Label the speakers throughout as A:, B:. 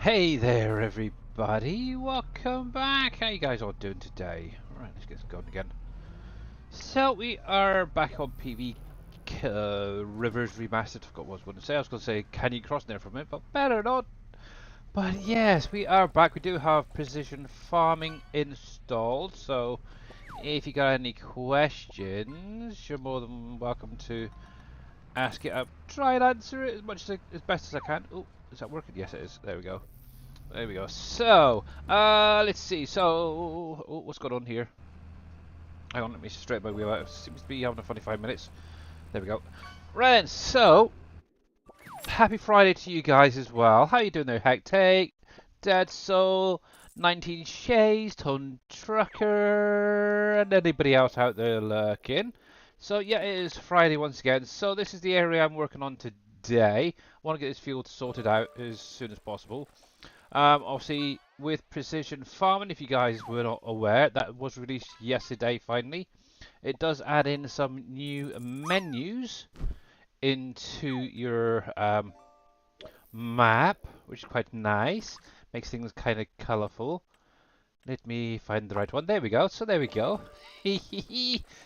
A: Hey there, everybody. Welcome back. How you guys all doing today? Right, let's get going again. So we are back on PV Rivers Remastered. Forgot what I was going to say. I was going to say Canyon Crossing there for a minute, but better not. But yes, we are back. We do have precision farming installed. So if you got any questions, you're more than welcome to ask it. I'll try and answer it as best as I can. Oh, is that working? Yes, it is. There we go. There we go. So, let's see. So, oh, what's going on here? Hang on, let me straighten my wheel out. It seems to be having a funny 5 minutes. There we go. Right then, so, happy Friday to you guys as well. How you doing there, Hectate, Dead Soul, 19 Shays, Tone Trucker, and anybody else out there lurking? So, yeah, it is Friday once again. So, this is the area I'm working on today. I want to get this field sorted out as soon as possible. Obviously, with Precision Farming, if you guys were not aware, that was released yesterday finally. It does add in some new menus into your map, which is quite nice. Makes things kind of colourful. Let me find the right one. There we go. So there we go.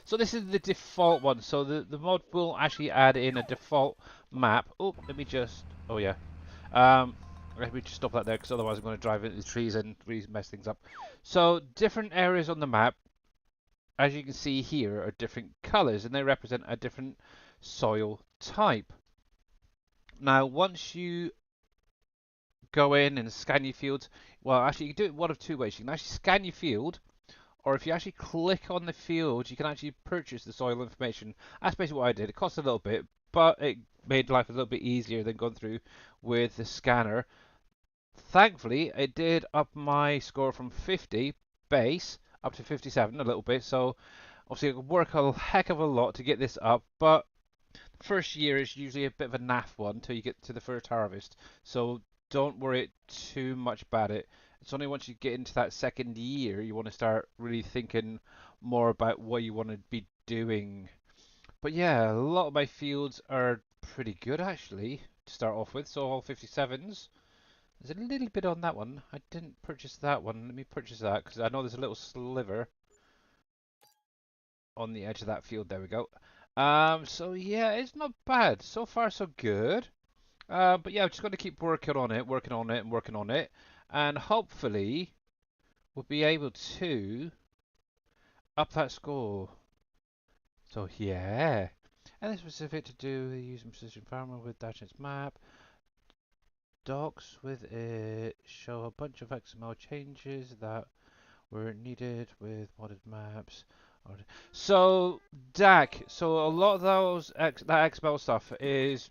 A: So this is the default one. So the mod will actually add in a default map. Oh, let me just... Oh, yeah. Let me just stop that there because otherwise I'm going to drive into the trees and really mess things up. So different areas on the map, as you can see here, are different colours and they represent a different soil type. Now once you go in and scan your fields, well actually you can do it one of two ways. You can actually scan your field, or if you actually click on the field you can actually purchase the soil information. That's basically what I did. It cost a little bit, but it made life a little bit easier than going through with the scanner. Thankfully, it did up my score from 50 base up to 57 a little bit. So obviously it would work a heck of a lot to get this up, but the first year is usually a bit of a naff one until you get to the first harvest. So don't worry too much about it. It's only once you get into that second year you want to start really thinking more about what you want to be doing. But yeah, a lot of my fields are pretty good actually to start off with. So all 57s. There's a little bit on that one. I didn't purchase that one. Let me purchase that because I know there's a little sliver on the edge of that field. There we go. So yeah, it's not bad. So far, so good. But yeah, I'm just going to keep working on it, working on it, and working on it. And hopefully, we'll be able to up that score. So yeah. And this was specific to do using Precision Farmer with Dashnet's map. Docs with it show a bunch of XML changes that were needed with modded maps. So DAC, so a lot of that XML stuff is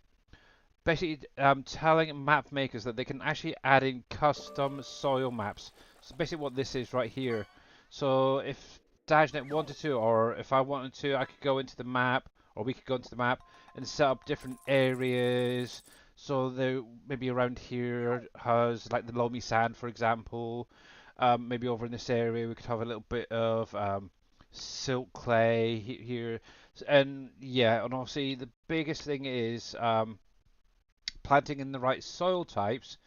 A: basically telling map makers that they can actually add in custom soil maps. So basically what this is right here. So if Dajnet wanted to, or if I wanted to, I could go into the map, or we could go into the map and set up different areas. So there, maybe around here has like the loamy sand, for example. Maybe over in this area we could have a little bit of silt clay here, and yeah, and obviously the biggest thing is planting in the right soil types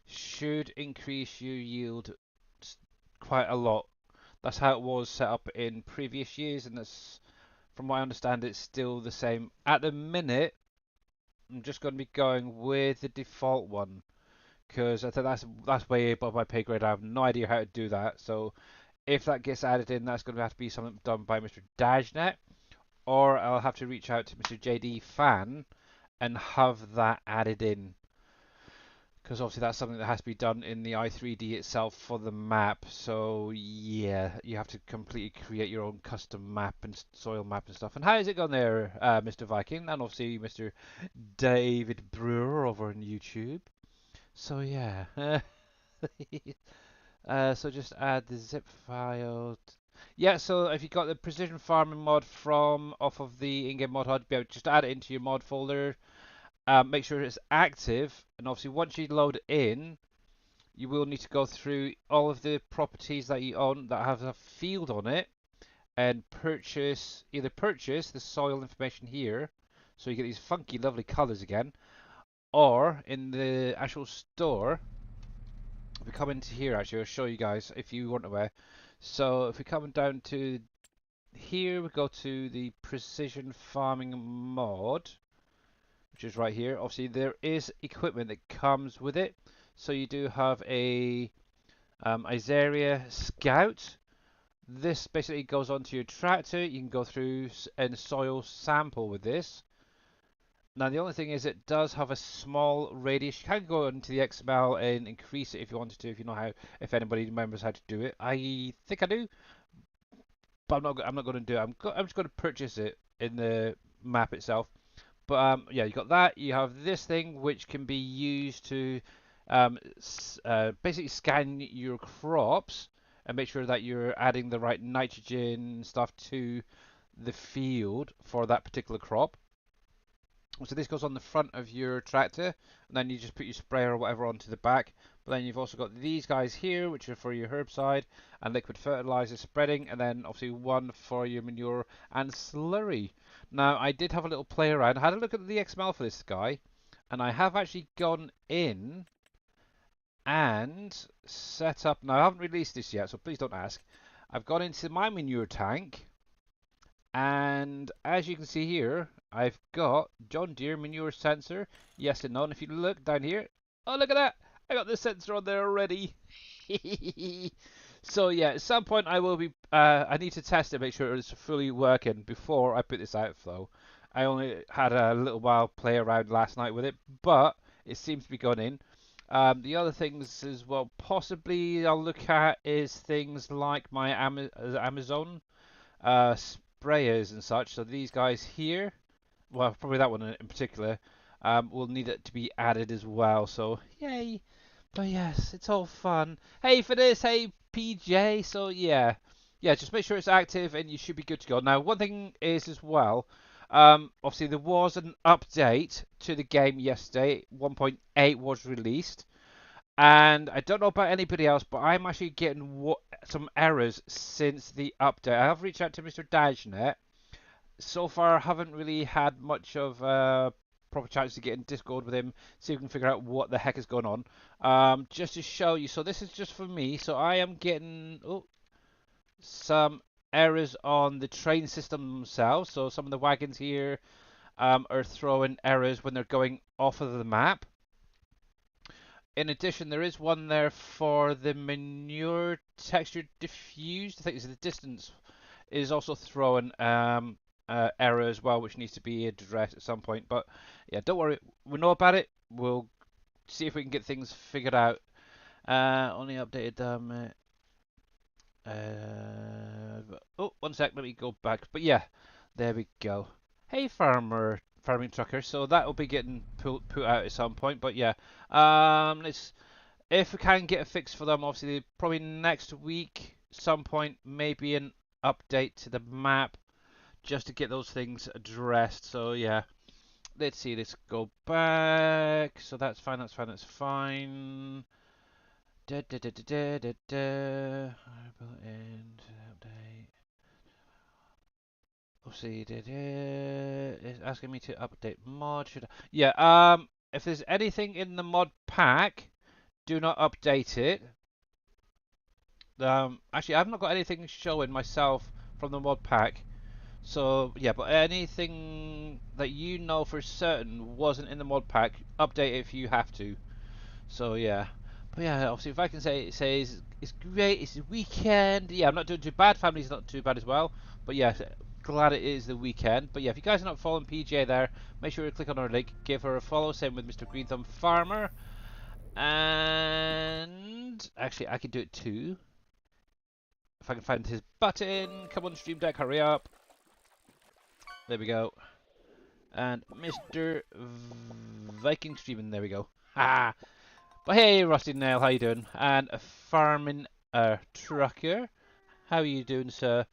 A: should increase your yield quite a lot. That's how it was set up in previous years, and that's, from what I understand, it's still the same at the minute. I'm just going to be going with the default one because I think that's way above my pay grade. I have no idea how to do that. So if that gets added in, that's going to have to be something done by Mr. Dajnet, or I'll have to reach out to Mr. JD Fan and have that added in. Because obviously that's something that has to be done in the i3D itself for the map. So yeah, you have to completely create your own custom map and soil map and stuff. And how is it going there, Mr. Viking? And obviously Mr. David Brewer over on YouTube. So yeah. So just add the zip file. Yeah, so if you got the precision farming mod from off of the in-game mod HUD, just add it into your mod folder. Make sure it's active, and obviously once you load it in, you will need to go through all of the properties that you own that have a field on it, and either purchase the soil information here, so you get these funky, lovely colors again, or in the actual store if we come into here, actually, I'll show you guys if you weren't aware. So if we come down to here, we go to the precision farming mod, which is right here. Obviously, there is equipment that comes with it. So you do have a Isaria Scout. This basically goes onto your tractor. You can go through and soil sample with this. Now the only thing is it does have a small radius. You can go into the XML and increase it if you wanted to, if you know how, if anybody remembers how to do it. I think I do, but I'm not going to do it. I'm just going to purchase it in the map itself. But yeah, you got that. You have this thing which can be used to basically scan your crops and make sure that you're adding the right nitrogen stuff to the field for that particular crop. So this goes on the front of your tractor, and then you just put your sprayer or whatever onto the back. But then you've also got these guys here, which are for your herbicide and liquid fertilizer spreading, and then obviously one for your manure and slurry. Now, I did have a little play around. I had a look at the XML for this guy, and I have actually gone in and set up. Now, I haven't released this yet, so please don't ask. I've gone into my manure tank, and as you can see here, I've got John Deere manure sensor, yes and no. And if you look down here, oh look at that, I got the sensor on there already. So yeah, at some point I will be, I need to test it, make sure it's fully working before I put this out though. I only had a little while play around last night with it, but it seems to be going in. The other things as well, possibly I'll look at is things like my Amazon sprayers and such. So these guys here, well, probably that one in particular, will need it to be added as well. So yay! But yes, it's all fun. Hey, for this, hey PJ. So yeah, just make sure it's active and you should be good to go. Now, one thing is as well. Obviously, there was an update to the game yesterday. 1.8 was released. And I don't know about anybody else, but I'm actually getting some errors since the update. I have reached out to Mr. Dajnet. So far, I haven't really had much of a proper chance to get in Discord with him, see if we can figure out what the heck is going on. Just to show you, so this is just for me. So I am getting some errors on the train system themselves. So some of the wagons here are throwing errors when they're going off of the map. In addition, there is one there for the manure texture diffused. I think it's the distance is also throwing error as well, which needs to be addressed at some point. But yeah, don't worry, we know about it. We'll see if we can get things figured out. Only updated oh, one sec, let me go back. But yeah, there we go. Hey, farming trucker. So that will be getting put out at some point. But yeah, let's if we can get a fix for them. Obviously, probably next week, some point, maybe an update to the map just to get those things addressed. So yeah, let's see. Let's go back. So that's fine. That's fine. That's fine. Da, da, da, da, da, da, da. End update. See, it's asking me to update mod. Should I? Yeah. If there's anything in the mod pack, do not update it. Actually, I've not got anything showing myself from the mod pack. So yeah, but anything that you know for certain wasn't in the mod pack, update it if you have to. So yeah. But yeah, obviously if I can say it says it's great, it's the weekend. Yeah, I'm not doing too bad. Family's not too bad as well. But yeah, glad it is the weekend. But yeah, if you guys are not following PJ there, make sure you click on her link, give her a follow. Same with Mr. Green Thumb Farmer. And actually, I can do it too. If I can find his button. Come on, Stream Deck, hurry up. There we go. And Mr. Viking streaming. There we go. Ha! But hey, Rusty Nail, how you doing? And a farming trucker, how are you doing, sir?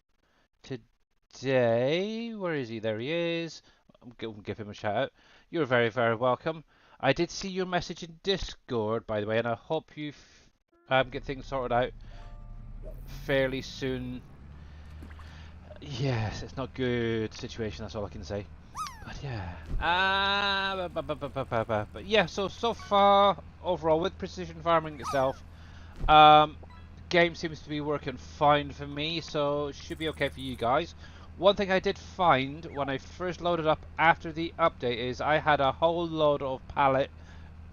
A: Today, where is he? There he is. I'm going to give him a shout out. You're very, very welcome. I did see your message in Discord, by the way, and I hope you get things sorted out fairly soon. Yes, it's not a good situation. That's all I can say. But yeah, but yeah. So far overall with precision farming itself, Game seems to be working fine for me, so it should be okay for you guys. One thing I did find when I first loaded up after the update is I had a whole load of palette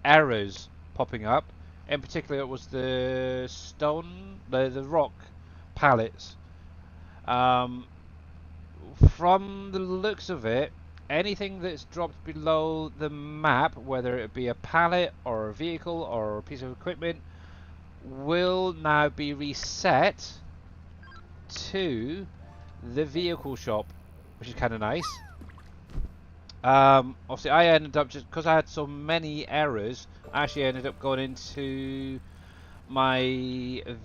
A: errors popping up. In particular, it was the stone, the rock pallets. Um, from the looks of it, anything that's dropped below the map, whether it be a pallet or a vehicle or a piece of equipment, will now be reset to the vehicle shop, which is kind of nice. Obviously, I ended up, just because I had so many errors, I actually ended up going into my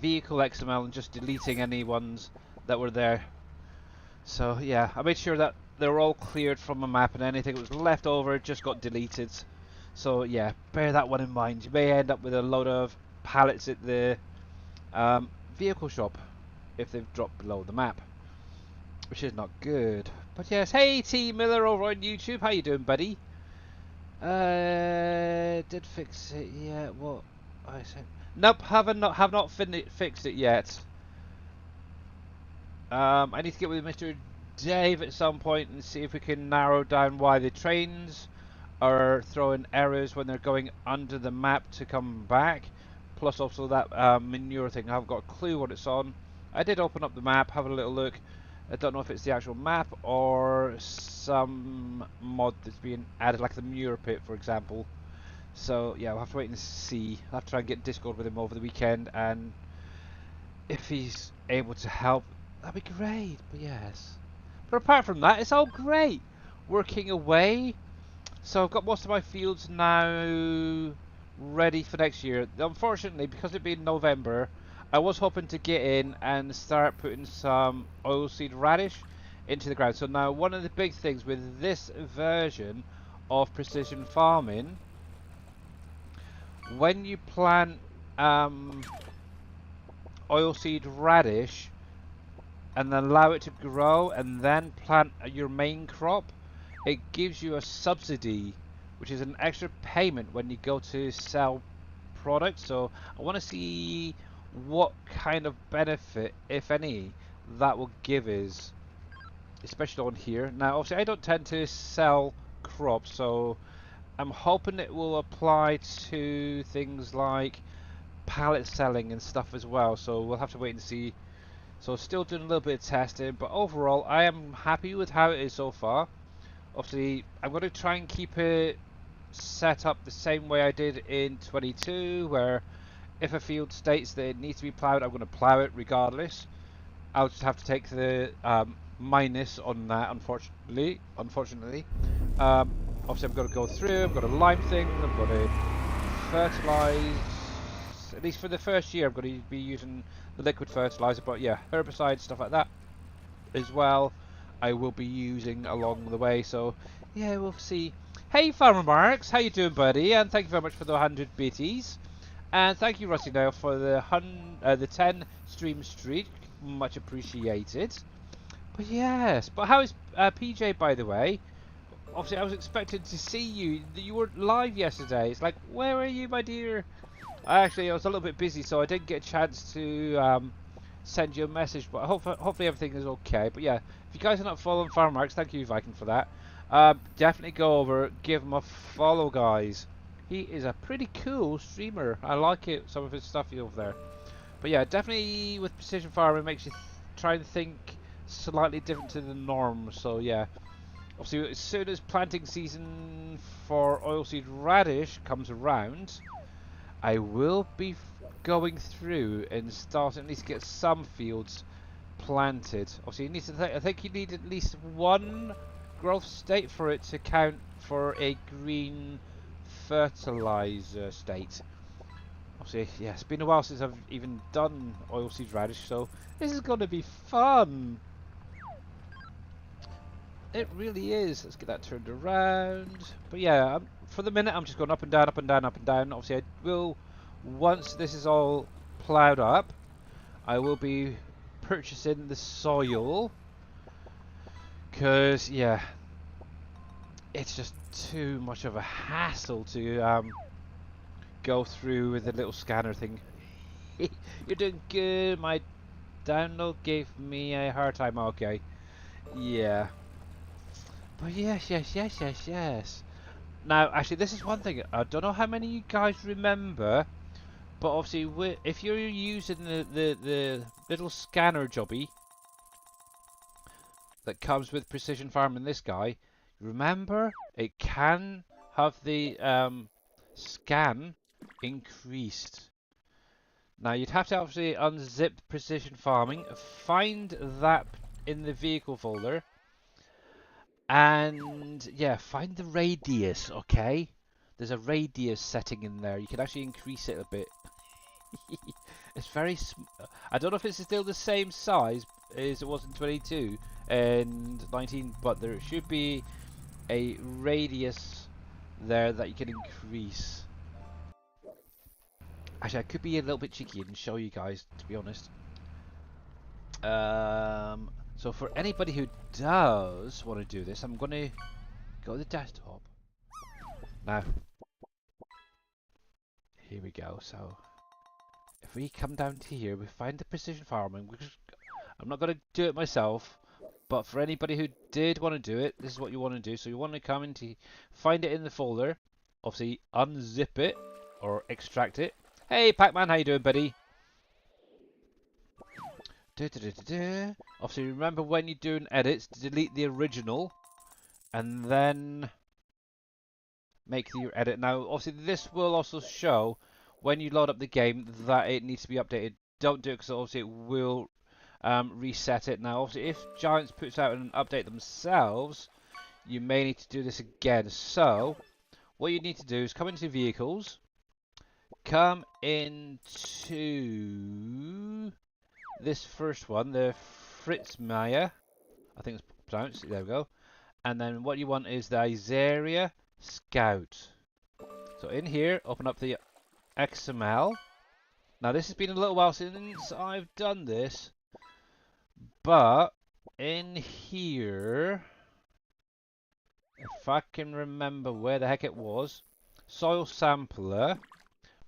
A: vehicle XML and just deleting any ones that were there. So yeah, I made sure that they were all cleared from the map, and anything that was left over just got deleted. So yeah, bear that one in mind. You may end up with a load of pallets at the vehicle shop if they've dropped below the map, which is not good. But yes, hey T Miller over on YouTube, how you doing, buddy? Did fix it yet? What I said? Nope, have not fixed it yet. I need to get with Mr. Dave at some point and see if we can narrow down why the trains are throwing errors when they're going under the map to come back. Plus also that manure thing. I haven't got a clue what it's on. I did open up the map, have a little look. I don't know if it's the actual map or some mod that's being added, like the manure pit, for example. So yeah, we'll have to wait and see. I'll have to try and get Discord with him over the weekend, and if he's able to help, that'd be great. But yes. But apart from that, it's all great. Working away. So I've got most of my fields now ready for next year. Unfortunately, because it being November, I was hoping to get in and start putting some oilseed radish into the ground. So now one of the big things with this version of precision farming, when you plant oilseed radish and then allow it to grow and then plant your main crop, it gives you a subsidy, which is an extra payment when you go to sell products. So I want to see what kind of benefit, if any, that will give us, especially on here. Now obviously I don't tend to sell crops, so I'm hoping it will apply to things like pallet selling and stuff as well, so we'll have to wait and see. So still doing a little bit of testing, but overall I am happy with how it is so far. Obviously I'm going to try and keep it set up the same way I did in 22, where if a field states that it needs to be ploughed, I'm going to plough it regardless. I'll just have to take the minus on that, unfortunately. Obviously I've got to go through, I've got a lime thing, I've got to fertilise. At least for the first year I'm going to be using the liquid fertiliser, but yeah, herbicides, stuff like that as well, I will be using along the way. So yeah, we'll see. Hey Farmer Marks, how you doing, buddy? And thank you very much for the 100 biddies. And thank you, Rusty Nail, for the 10 stream streak. Much appreciated. But yes, but how is PJ, by the way? Obviously, I was expecting to see you. You weren't live yesterday. It's like, where are you, my dear? I was a little bit busy, so I didn't get a chance to send you a message. But hopefully everything is okay. But yeah, if you guys are not following Farm Marks, thank you, Viking, for that. Definitely go over, give him a follow, guys. He is a pretty cool streamer. I like it, some of his stuff over there. But yeah, definitely with precision farming, it makes you try and think slightly different to the norm. So yeah, obviously as soon as planting season for oilseed radish comes around, I will be going through and starting at least get some fields planted. Obviously, you need to I think you need at least one growth state for it to count for a green fertilizer state. Obviously, yeah, it's been a while since I've even done oilseed radish, so this is going to be fun. It really is. Let's get that turned around. But yeah, for the minute I'm just going up and down, up and down, up and down. Obviously I will, once this is all ploughed up, I will be purchasing the soil. Because, yeah, it's just too much of a hassle to go through with the little scanner thing. You're doing good. My download gave me a hard time. Okay. Yeah. But yes. Now, actually, this is one thing. I don't know how many of you guys remember, but obviously, if you're using the little scanner jobby that comes with precision farming, this guy, remember it can have the scan increased. Now you'd have to obviously unzip precision farming, find that in the vehicle folder, and yeah, find the radius. Okay, there's a radius setting in there. You can actually increase it a bit. It's very I don't know if it's still the same size as it was in 22 and 19, but there should be a radius there that you can increase. Actually, I could be a little bit cheeky and show you guys, to be honest. So for anybody who does want to do this, I'm going to go to the desktop. Now, here we go. So if we come down to here, we find the precision farming, which I'm not going to do it myself, but for anybody who did want to do it, this is what you want to do. So you want to come into, find it in the folder, obviously unzip it or extract it. Hey Pac-Man, how you doing, buddy? Obviously remember when you're doing edits, delete the original and then make your edit. Now obviously this will also show when you load up the game that it needs to be updated. Don't do it because obviously it will reset it. Now obviously if Giants puts out an update themselves, you may need to do this again. So what you need to do is come into vehicles, come into this first one, the Fritz Meyer, I think it's pronounced, there we go. And then what you want is the Isaria Scout. So in here, open up the XML. Now this has been a little while since I've done this, but in here, if I can remember where the heck it was, soil sampler,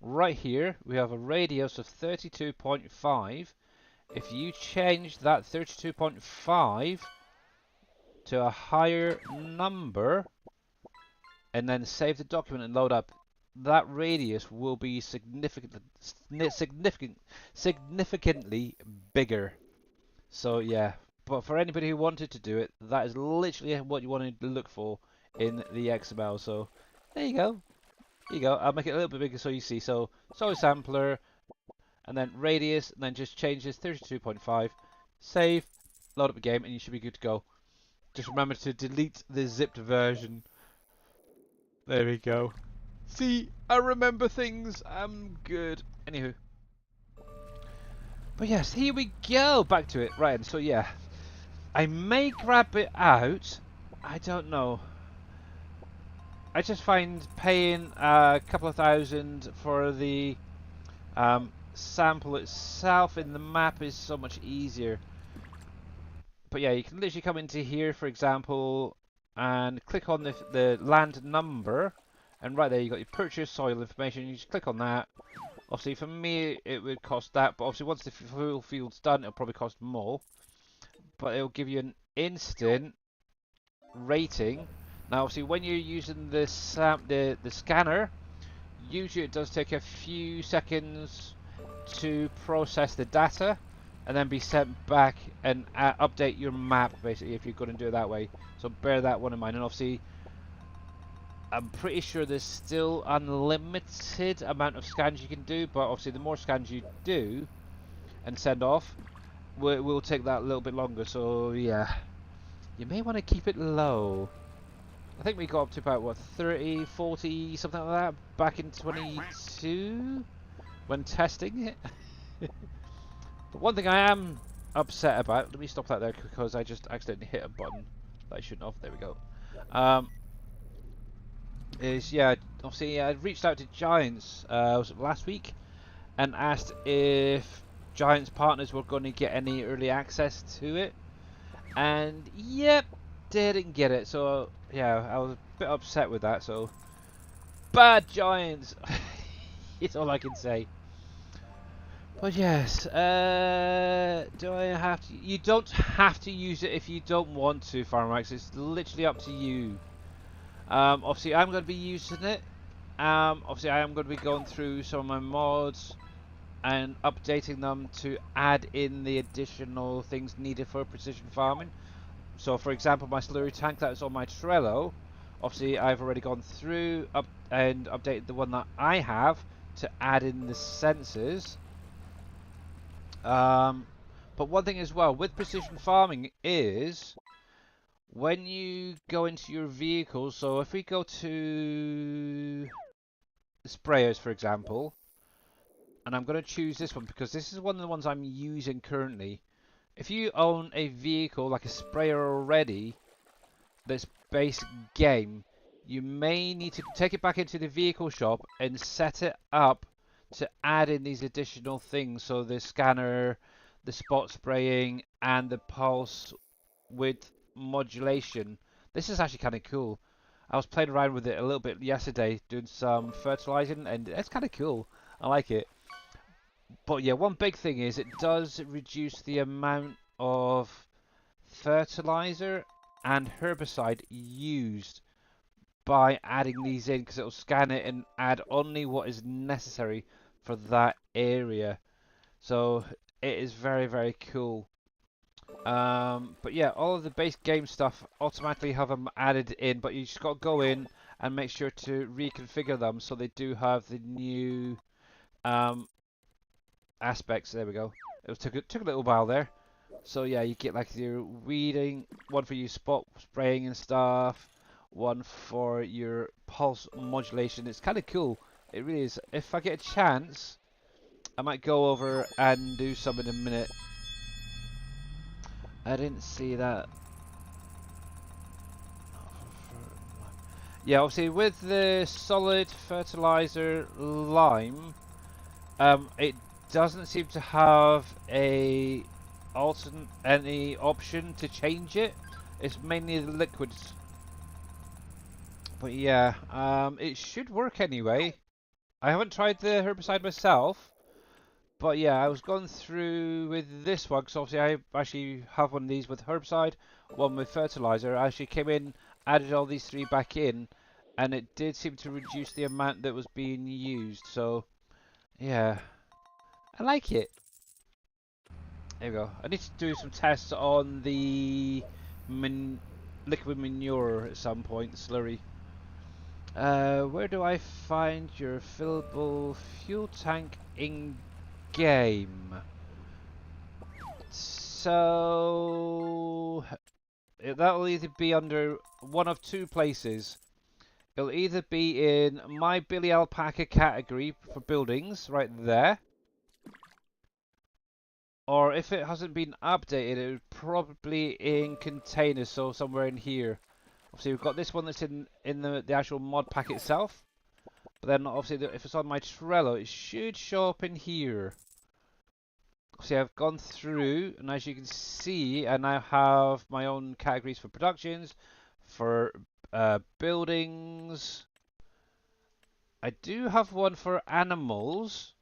A: right here, we have a radius of 32.5. If you change that 32.5 to a higher number and then save the document and load up, that radius will be significantly bigger. So yeah, but for anybody who wanted to do it, that is literally what you wanted to look for in the XML. So there you go. Here you go. I'll make it a little bit bigger so you see. So soil sampler, and then radius, and then just change this 32.5, save, load up a game, and you should be good to go. Just remember to delete the zipped version. There we go. See, I remember things. I'm good. Anywho. But yes, here we go. Back to it. Right, so yeah. I may grab it out. I don't know. I just find paying a couple of thousand for the sample itself in the map is so much easier. But yeah, you can literally come into here, for example, and click on the land number, and right there you got your purchase soil information. You just click on that. Obviously for me it would cost that, but obviously once the full field's done it'll probably cost more, but it'll give you an instant rating. Now obviously when you're using the scanner, usually it does take a few seconds to process the data and then be sent back and update your map, basically, if you're going to do it that way. So bear that one in mind. And obviously I'm pretty sure there's still unlimited amount of scans you can do, but obviously the more scans you do and send off will take that a little bit longer. So yeah, you may want to keep it low. I think we got up to about what, 30, 40, something like that back in 22 when testing it. But one thing I am upset about, let me stop that there because I just accidentally hit a button that I shouldn't have. There we go. Is yeah, obviously I reached out to Giants was it last week and asked if Giants partners were going to get any early access to it, and yep, didn't get it. So yeah, I was a bit upset with that. So bad Giants. It's all I can say. But yes, do I have to? You don't have to use it if you don't want to, Farmax. It's literally up to you. Obviously, I'm going to be using it. Obviously, I am going to be going through some of my mods and updating them to add in the additional things needed for precision farming. So, for example, my slurry tank that is on my Trello, obviously I've already gone through and updated the one that I have to add in the sensors. But one thing as well with precision farming is when you go into your vehicle. So if we go to the sprayers, for example, and I'm going to choose this one because this is one of the ones I'm using currently. If you own a vehicle like a sprayer already that's base game, you may need to take it back into the vehicle shop and set it up to add in these additional things. So the scanner, the spot spraying, and the pulse width modulation. This is actually kind of cool. I was playing around with it a little bit yesterday, doing some fertilizing, and it's kind of cool. I like it. But yeah, one big thing is it does reduce the amount of fertilizer and herbicide used by adding these in, because it'll scan it and add only what is necessary for that area. So it is very, very cool. But yeah, all of the base game stuff automatically have them added in, but you just got to go in and make sure to reconfigure them so they do have the new um, aspects. There we go. It took a little while there. So yeah, you get like your weeding, one for your spot spraying and stuff, one for your pulse modulation. It's kind of cool. It really is. If I get a chance, I might go over and do some in a minute. I didn't see that. Yeah, obviously with the solid fertilizer lime, it doesn't seem to have any option to change it. It's mainly the liquids. But yeah, it should work anyway. I haven't tried the herbicide myself, but yeah, I was going through with this one because obviously I actually have one of these with herbicide, one with fertilizer. I actually came in, added all these three back in, and it did seem to reduce the amount that was being used. So yeah, I like it. There we go. I need to do some tests on the liquid manure at some point, slurry. Where do I find your fillable fuel tank in game? So that'll either be under one of two places. It'll either be in my Billy Alpaca category for buildings, right there. Or if it hasn't been updated, it would probably in containers, so somewhere in here. Obviously, we've got this one that's in the actual mod pack itself. But then, obviously, if it's on my Trello, it should show up in here. See, I've gone through, and as you can see, I now have my own categories for productions, for buildings. I do have one for animals.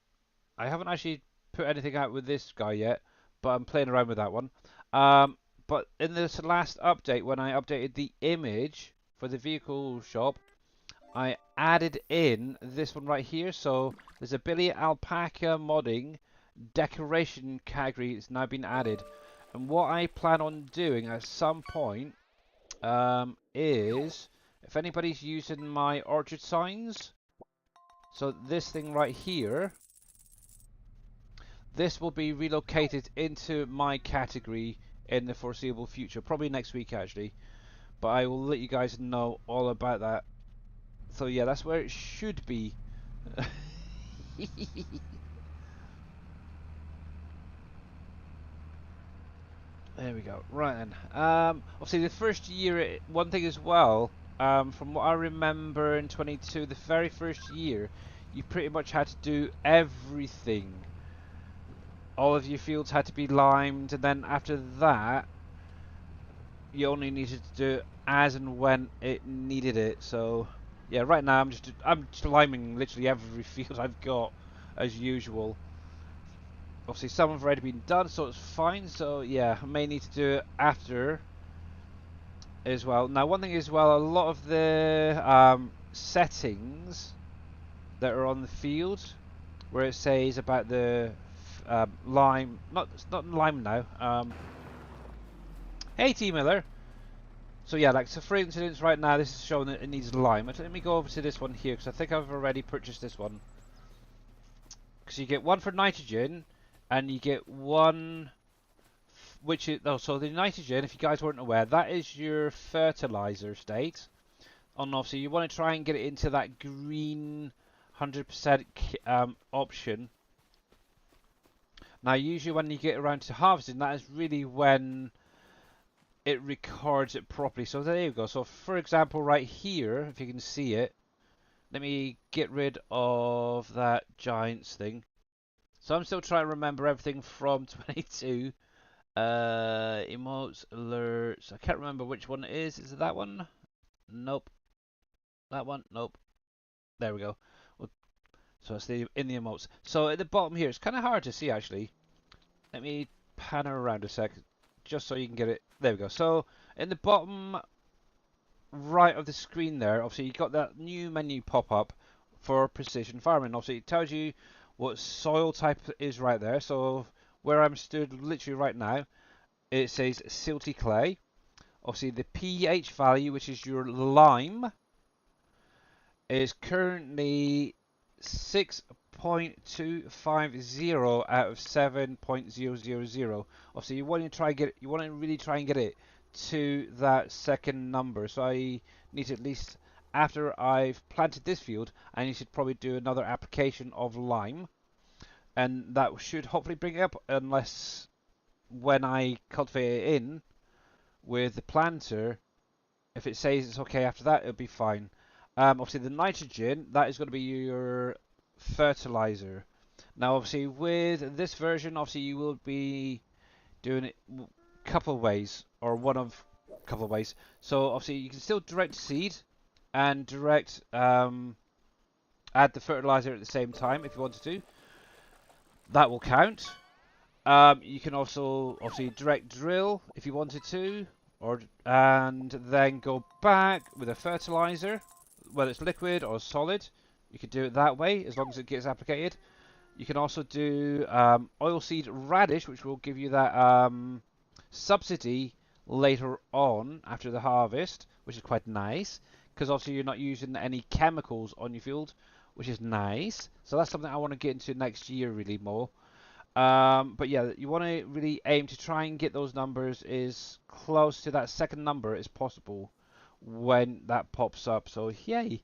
A: I haven't actually put anything out with this guy yet, but I'm playing around with that one. But in this last update, when I updated the image for the vehicle shop, I added in this one right here. So there's a Billy Alpaca modding decoration category that's now been added. And what I plan on doing at some point is, if anybody's using my orchard signs, so this thing right here, this will be relocated into my category in the foreseeable future, probably next week actually, but I will let you guys know all about that. So yeah, that's where it should be. There we go. Right then. Obviously, the first year, one thing as well, from what I remember in 22, the very first year, you pretty much had to do everything. All of your fields had to be limed, and then after that, you only needed to do it as and when it needed it. So, yeah, right now I'm just liming literally every field I've got as usual. Obviously some have already been done, so it's fine. So yeah, I may need to do it after as well. Now one thing as well, a lot of the settings that are on the field where it says about the lime, it's not lime now. Hey T Miller. So yeah, like, so for instance right now this is showing that it needs lime. Let me go over to this one here because I think I've already purchased this one. Because you get one for nitrogen and you get one which is, oh, so the nitrogen, if you guys weren't aware, that is your fertilizer state. And obviously you want to try and get it into that green 100% option. Now usually when you get around to harvesting, that is really when it records it properly. So there you go. So for example right here, if you can see it, let me get rid of that giants thing. So I'm still trying to remember everything from 22. Emotes, alerts. I can't remember which one it is. Is it that one? Nope. That one? Nope. There we go. So it's in the emotes. So at the bottom here, it's kind of hard to see actually. Let me pan around a sec, just so you can get it. There we go. So in the bottom right of the screen there, obviously you got that new menu pop up for precision farming. Obviously it tells you what soil type is right there. So where I'm stood literally right now, it says silty clay. Obviously the pH value, which is your lime, is currently 6.250 out of 7.000. Obviously you want to really try and get it to that second number. So I need to, at least after I've planted this field, I need to probably do another application of lime, and that should hopefully bring it up, unless when I cultivate it in with the planter, if it says it's okay after that, it'll be fine. Obviously the nitrogen, that is going to be your fertilizer. Now obviously with this version, obviously you will be doing it a couple of ways, or one of a couple of ways. So obviously you can still direct seed and direct add the fertilizer at the same time if you wanted to. That will count. You can also obviously direct drill if you wanted to, and then go back with a fertilizer, whether it's liquid or solid. You can do it that way as long as it gets applicated. You can also do oilseed radish, which will give you that subsidy later on after the harvest, which is quite nice, because obviously you're not using any chemicals on your field, which is nice. So that's something I want to get into next year really more. But yeah, you want to really aim to try and get those numbers as close to that second number as possible when that pops up. So yay!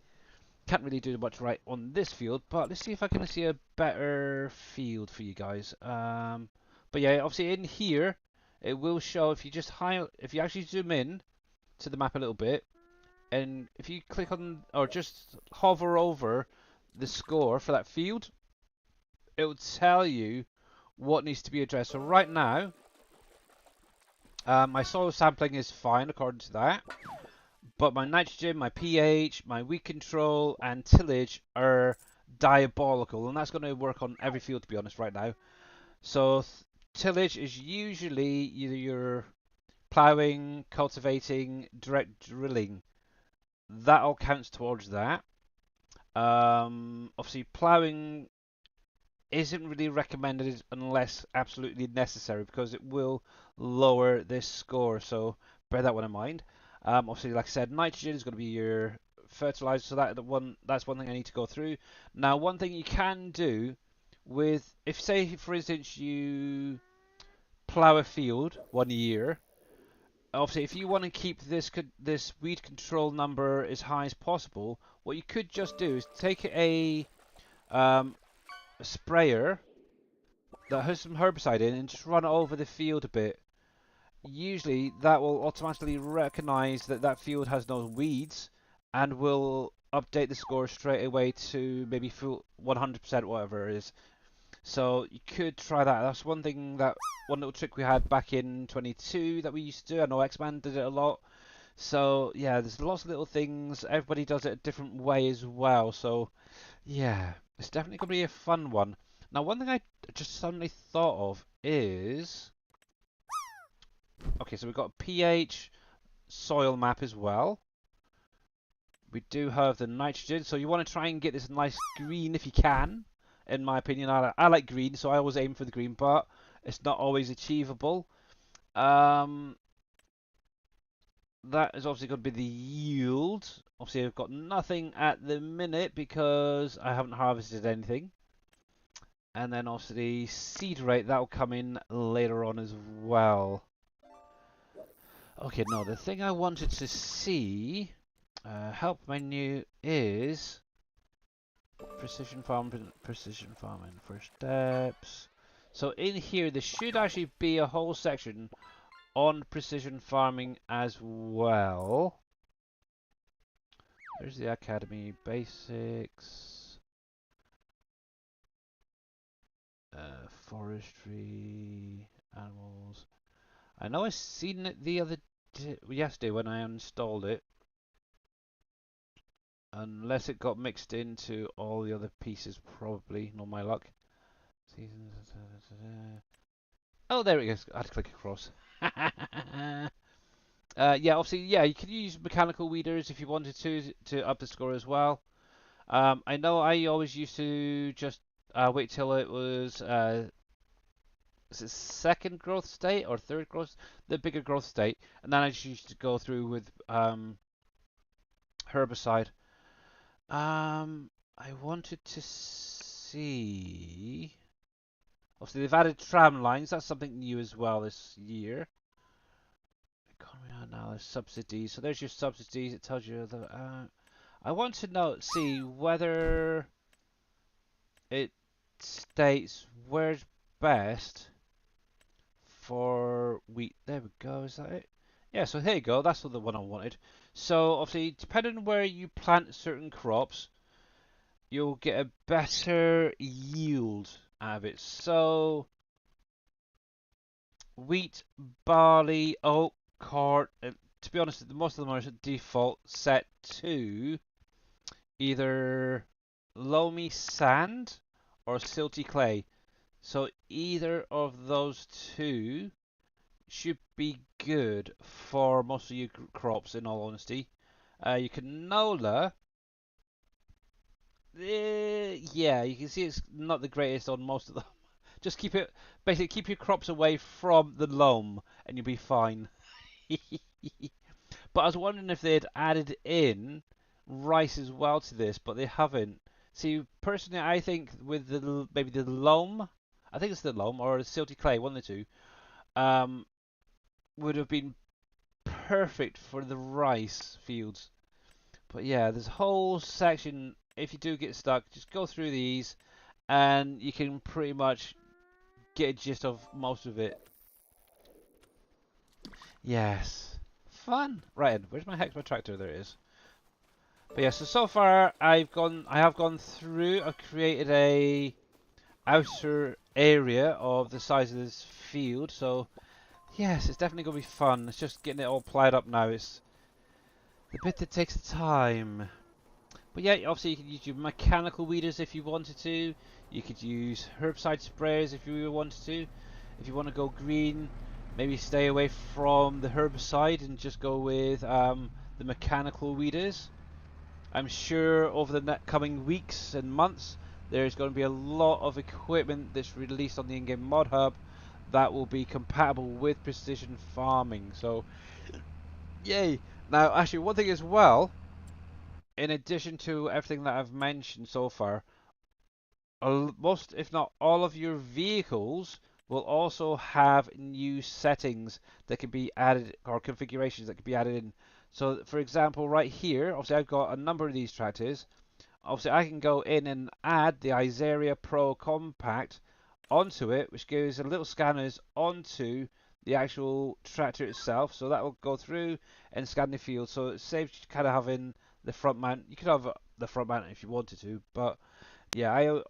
A: Can't really do much right on this field, but let's see if I can see a better field for you guys. But yeah, obviously in here it will show if you just if you actually zoom in to the map a little bit, and if you click on or just hover over the score for that field, it will tell you what needs to be addressed. So right now, my soil sampling is fine according to that, but my nitrogen, my pH, my weed control, and tillage are diabolical, and that's going to work on every field to be honest right now. So tillage is usually either your ploughing, cultivating, direct drilling. That all counts towards that. Obviously ploughing isn't really recommended unless absolutely necessary, because it will lower this score, so bear that one in mind. Obviously, like I said, nitrogen is going to be your fertilizer, so that's one thing I need to go through. Now, one thing you can do with, if say for instance you plough a field 1 year, obviously if you want to keep this weed control number as high as possible, what you could just do is take a sprayer that has some herbicide in and just run it over the field a bit. Usually that will automatically recognize that that field has no weeds and will update the score straight away to maybe full 100%, whatever it is. So you could try that. That's one little trick we had back in 22 that we used to do. I know X-Man did it a lot. So yeah, there's lots of little things. Everybody does it a different way as well. So yeah, it's definitely going to be a fun one. Now, one thing I just suddenly thought of is, okay, so we've got a pH soil map as well. We do have the nitrogen, so you want to try and get this nice green if you can. In my opinion, I like green, so I always aim for the green, but it's not always achievable. That is obviously going to be the yield. Obviously, I've got nothing at the minute because I haven't harvested anything. And then obviously seed rate, that will come in later on as well. Okay, no, the thing I wanted to see, help menu is precision farming first steps. So in here, there should actually be a whole section on precision farming as well. There's the academy basics, forestry, animals. I know I seen it the other yesterday when I installed it. Unless it got mixed into all the other pieces, probably. Not my luck. Oh, there it is. I had to click across. Yeah, obviously, yeah, you could use mechanical weeders if you wanted to up the score as well. I know I always used to just wait till it was is it second growth state or third growth, the bigger growth state, and then I just used to go through with herbicide. I wanted to see. Obviously, they've added tram lines. That's something new as well this year. Economy analysis, subsidies. So there's your subsidies. It tells you the. I want to see whether it states where's best for wheat. There we go. Is that it? Yeah. So here you go. That's the one I wanted. So obviously, depending on where you plant certain crops, you'll get a better yield out of it. So wheat, barley, oat, corn. To be honest, most of them are default set to either loamy sand or silty clay. So either of those two should be good for most of your crops, in all honesty. You can NOLA. Yeah, you can see it's not the greatest on most of them. Just basically keep your crops away from the loam and you'll be fine. But I was wondering if they'd added in rice as well to this, but they haven't. See, personally, I think with maybe the loam, I think it's the loam or the silty clay, one of the two, um, would have been perfect for the rice fields. But yeah, there's a whole section. If you do get stuck, just go through these, and you can pretty much get a gist of most of it. Yes. Fun. Right, where's my hex my tractor? There it is. But yeah, so far I have gone through. I've created a outer area of the size of this field. So yes, it's definitely gonna be fun. It's just getting it all plied up now. It's the bit that takes the time. But yeah, obviously you could use your mechanical weeders if you wanted to. You could use herbicide sprayers if you wanted to. If you want to go green, maybe stay away from the herbicide and just go with the mechanical weeders. I'm sure over the coming weeks and months there's going to be a lot of equipment that's released on the in-game mod hub that will be compatible with precision farming. So, yay! Now, actually, one thing as well, in addition to everything that I've mentioned so far, most, if not all, of your vehicles will also have new settings that can be added, or configurations that can be added in. So, for example, right here, obviously I've got a number of these tractors. Obviously, I can go in and add the Iseria Pro Compact onto it, which goes a little scanners onto the actual tractor itself. So that will go through and scan the field. So it saves you kind of having the front mount. You could have the front mount if you wanted to, but yeah, I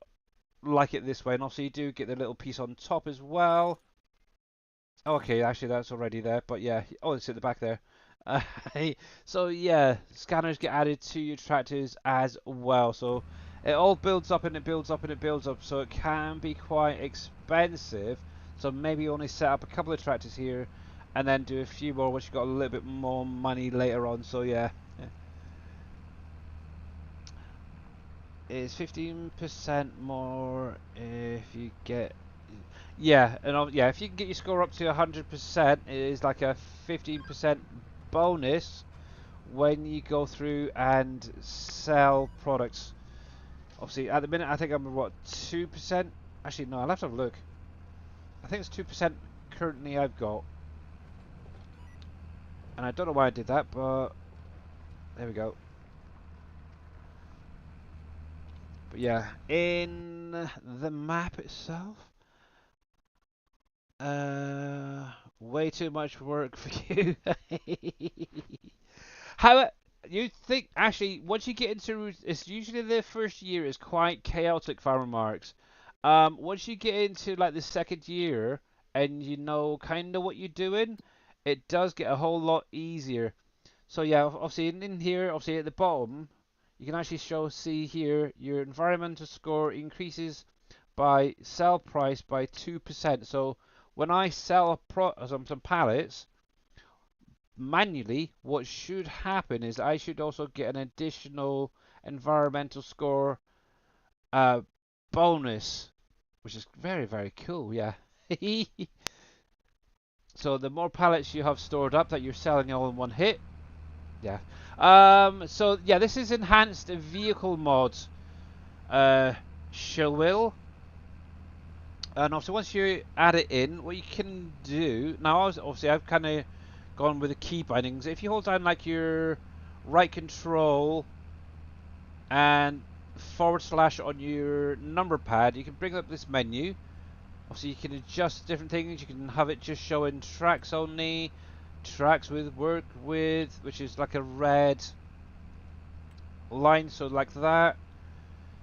A: like it this way. And also you do get the little piece on top as well. Okay, actually that's already there, but yeah. Oh, it's at the back there. So yeah, scanners get added to your tractors as well. So it all builds up and it builds up and it builds up, so it can be quite expensive. So maybe only set up a couple of tractors here and then do a few more once you've got a little bit more money later on. So yeah. It's 15% more if you get, yeah, and yeah, if you can get your score up to 100%, it is like a 15% bonus when you go through and sell products. Obviously, at the minute, I think I'm what, 2%? Actually, no, I'll have to have a look. I think it's 2% currently I've got, and I don't know why I did that, but there we go. But yeah, in the map itself, way too much work for you. How you think? Actually, once you get into, it's usually the first year is quite chaotic, farmer marks. Once you get into like the second year and you know kind of what you're doing, it does get a whole lot easier. So yeah, obviously in here, obviously at the bottom, you can actually see here your environmental score increases by sell price by 2%. So when I sell some pallets manually, what should happen is I should also get an additional environmental score uh, bonus, which is very, very cool, yeah. So the more pallets you have stored up that you're selling all in one hit, yeah. So yeah, this is enhanced vehicle mod, Shillwill. And also once you add it in, what you can do now, obviously I've kind of gone with the key bindings. If you hold down like your right control and / on your number pad, you can bring up this menu. Obviously you can adjust different things. You can have it just showing tracks only, tracks with work with, which is like a red line, so like that.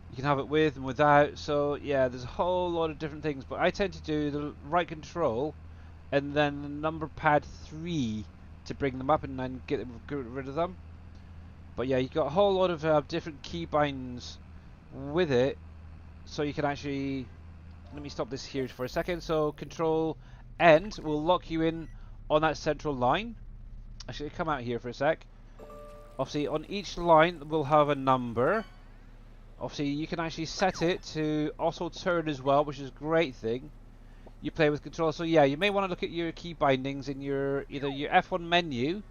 A: You can have it with and without. So yeah, there's a whole lot of different things, but I tend to do the right control and then the number pad 3 to bring them up and then get rid of them. But yeah, you've got a whole lot of different keybinds with it, so you can actually, let me stop this here for a second. So control end will lock you in on that central line. Actually, come out here for a sec. Obviously on each line we'll have a number. Obviously you can actually set it to also turn as well, which is a great thing. You play with control, so yeah, you may want to look at your key bindings in your either your F1 menu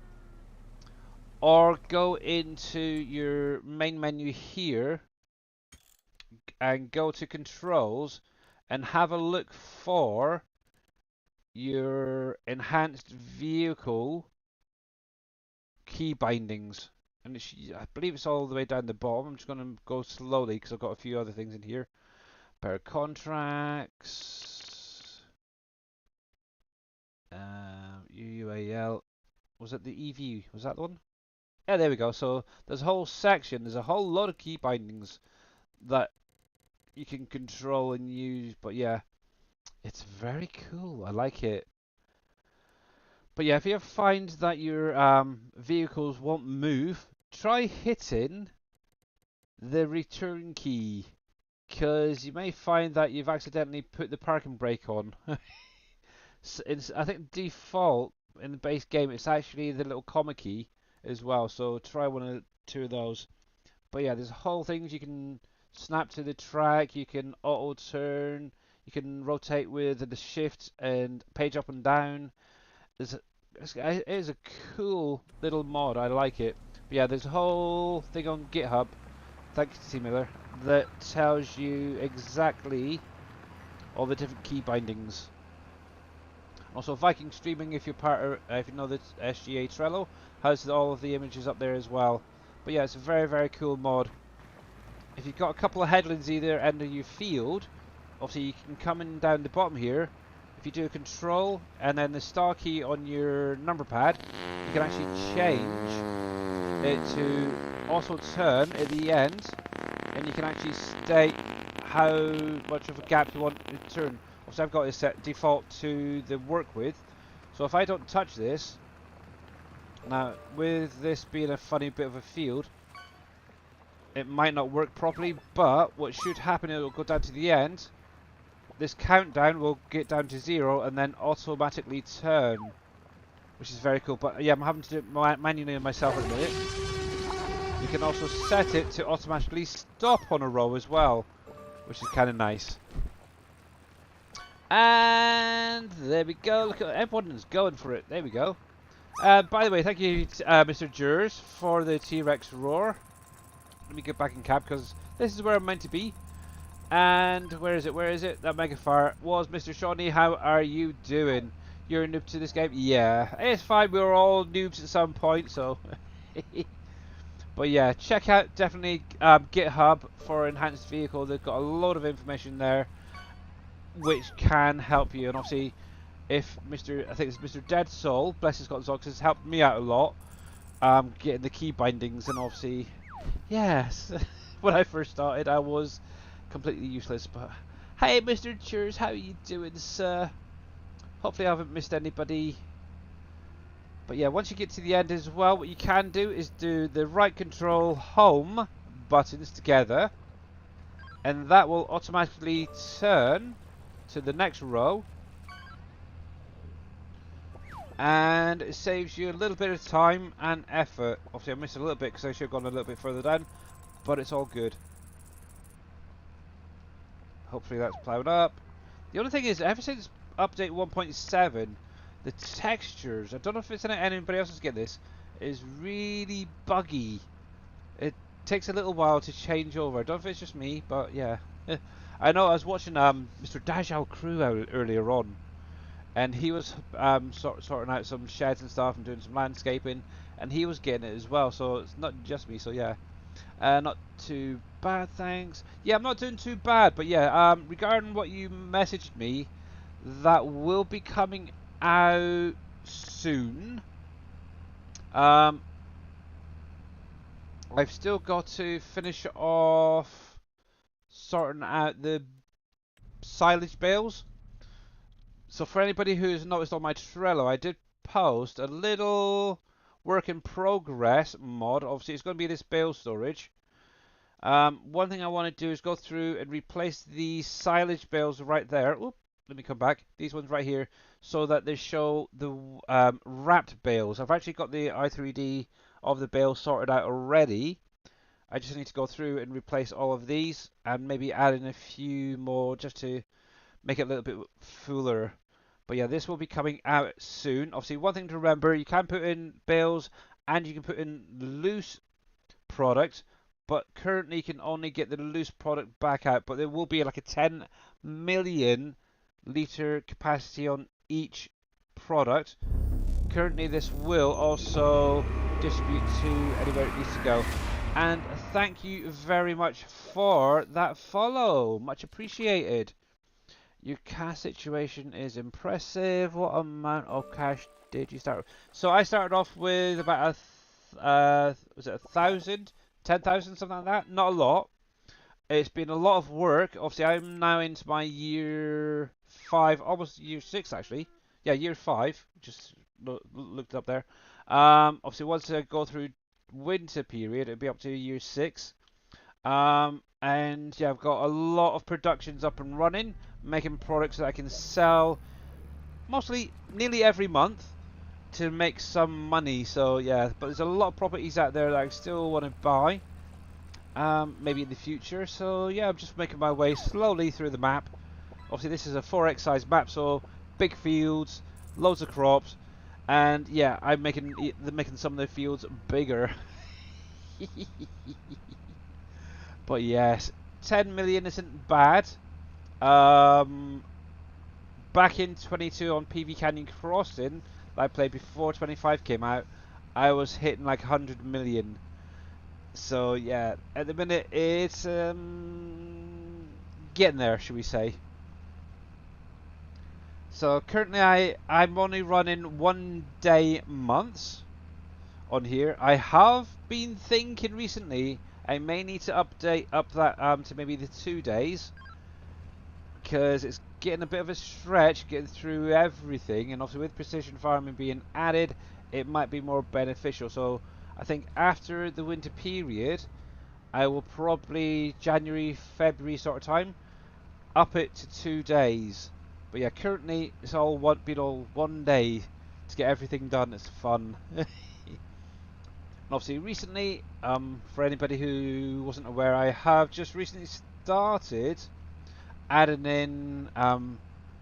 A: or go into your main menu here and go to controls and have a look for your enhanced vehicle key bindings. And I believe it's all the way down the bottom. I'm just going to go slowly because I've got a few other things in here. Pair contracts. UUAL. Was it the EV? Was that the one? Yeah, there we go. So there's a whole section. There's a whole lot of key bindings that you can control and use. But yeah, it's very cool. I like it. But yeah, if you ever find that your vehicles won't move, try hitting the return key, because you may find that you've accidentally put the parking brake on. I think default in the base game it's actually the little comma key as well, so try two of those. But yeah, there's whole things you can snap to the track, you can auto turn, you can rotate with the shift and page up and down. It is a cool little mod, I like it. But yeah, there's a whole thing on GitHub, thanks to T Miller, that tells you exactly all the different key bindings. Also, Viking Streaming, if you're if you know the SGA Trello, has all of the images up there as well. But yeah, it's a very, very cool mod. If you've got a couple of headlands either end of your field, obviously you can come in down the bottom here. If you do a control and then the star key on your number pad, you can actually change it to also turn at the end, and you can actually state how much of a gap you want to turn. So I've got it set default to the work with. So if I don't touch this, now with this being a funny bit of a field, it might not work properly, but what should happen, it will go down to the end. This countdown will get down to 0 and then automatically turn, which is very cool. But yeah, I'm having to do it manually myself at the minute. You can also set it to automatically stop on a row as well, which is kind of nice. And there we go. Look at everyone's going for it. There we go. By the way, thank you, Mr. Jers, for the T-Rex roar. Let me get back in cab because this is where I'm meant to be. And where is it? Where is it? That Megafire was Mr. Shawnee. How are you doing? You're a noob to this game? Yeah, it's fine. We're all noobs at some point, so. But yeah, check out definitely GitHub for Enhanced Vehicle. They've got a lot of information there, which can help you. And obviously, if I think it's Mr. Dead Soul, bless his got Zox, has helped me out a lot, getting the key bindings. And obviously, yes, when I first started, I was completely useless. But hey, Mr. Cheers, how are you doing, sir? Hopefully, I haven't missed anybody. But yeah, once you get to the end as well, what you can do is do the right control home buttons together, and that will automatically turn to the next row, and it saves you a little bit of time and effort. Obviously I missed a little bit because I should have gone a little bit further down, but it's all good. Hopefully that's ploughed up. The only thing is, ever since update 1.7, the textures, I don't know if it's anybody else is getting this, is really buggy. It takes a little while to change over. I don't know if it's just me, but yeah. I know I was watching Mr. Dajal Crew out earlier on, and he was sorting out some sheds and stuff and doing some landscaping, and he was getting it as well, so it's not just me, so yeah. Not too bad, thanks. Yeah, I'm not doing too bad, but yeah, regarding what you messaged me, that will be coming out soon. I've still got to finish off sorting out the silage bales. So for anybody who's noticed on my Trello, I did post a little work in progress mod. Obviously, it's going to be this bale storage. One thing I want to do is go through and replace the silage bales right there. Oop, let me come back. These ones right here, so that they show the wrapped bales. I've actually got the i3D of the bale sorted out already. I just need to go through and replace all of these and maybe add in a few more just to make it a little bit fuller. But yeah, this will be coming out soon. Obviously, one thing to remember, you can put in bales and you can put in loose product, but currently you can only get the loose product back out. But there will be like a 10 million litre capacity on each product. Currently this will also distribute to anywhere it needs to go. And thank you very much for that follow, much appreciated. Your cash situation is impressive. What amount of cash did you start with? So I started off with about was it 1,000, 10,000, something like that. Not a lot. It's been a lot of work. Obviously, I'm now into my year 5, almost year 6 actually. Yeah, year 5. Just looked up there. Obviously, once I go through winter period, it'll be up to year 6. And yeah, I've got a lot of productions up and running, making products that I can sell nearly every month to make some money. So yeah, but there's a lot of properties out there that I still want to buy, maybe in the future. So yeah, I'm just making my way slowly through the map. Obviously this is a 4x size map, so big fields, loads of crops, and yeah, I'm making some of the fields bigger. But yes, 10 million isn't bad. Back in 22 on PV Canyon Crossing, that I played before 25 came out, I was hitting like 100 million. So yeah, at the minute it's getting there, should we say. So currently I'm only running 1 day months on here. I have been thinking recently I may need to update that to maybe the 2 days, because it's getting a bit of a stretch getting through everything, and obviously with precision farming being added, it might be more beneficial. So I think after the winter period, I will probably January, February sort of time up it to 2 days. But yeah, currently it's all been all 1 day to get everything done. It's fun. And obviously, recently, for anybody who wasn't aware, I have just recently started adding in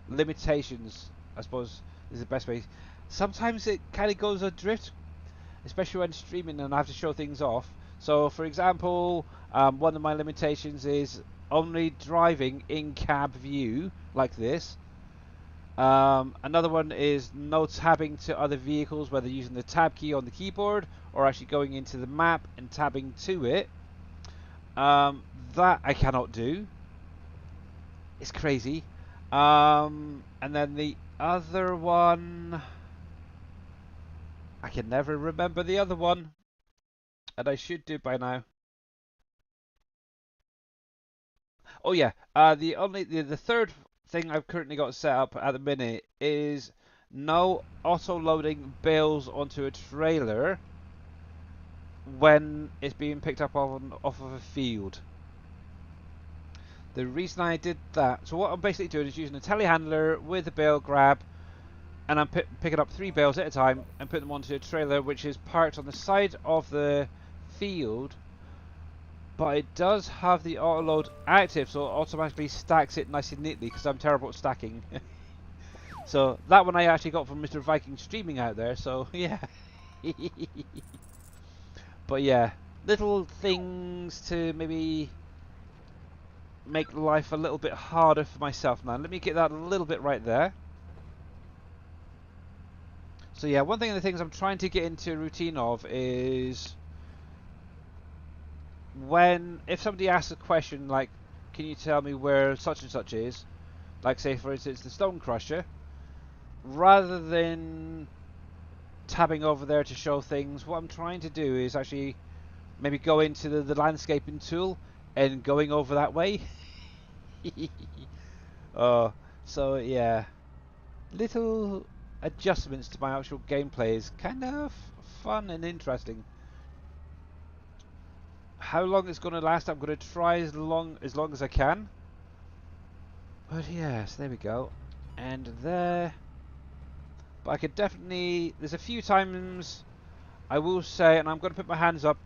A: limitations. I suppose is the best way. Sometimes it kind of goes adrift, especially when streaming and I have to show things off. So, for example, one of my limitations is only driving in cab view like this. Another one is no tabbing to other vehicles, whether using the tab key on the keyboard or actually going into the map and tabbing to it. That I cannot do. It's crazy. And then the other one, I can never remember the other one, and I should do by now. Oh yeah, the third thing I've currently got set up at the minute is no auto loading bales onto a trailer when it's being picked up off of a field. The reason I did that, so what I'm basically doing is using a telehandler with a bale grab, and I'm picking up 3 bales at a time and putting them onto a trailer which is parked on the side of the field. But it does have the auto load active, so it automatically stacks it nice and neatly because I'm terrible at stacking. So that one I actually got from Mr. Viking streaming out there, so yeah. But yeah, little things to maybe make life a little bit harder for myself now. Let me get that a little bit right there. So yeah, one thing of the things I'm trying to get into a routine of is if somebody asks a question like, can you tell me where such and such is? Like say for instance the stone crusher, rather than tabbing over there to show things, what I'm trying to do is actually maybe go into the landscaping tool and going over that way. Oh, so yeah, little adjustments to my actual gameplay is kind of fun and interesting. How long it's going to last, I'm going to try as long as I can. But yes, there we go. And there. But I could definitely, there's a few times I will say, and I'm going to put my hands up,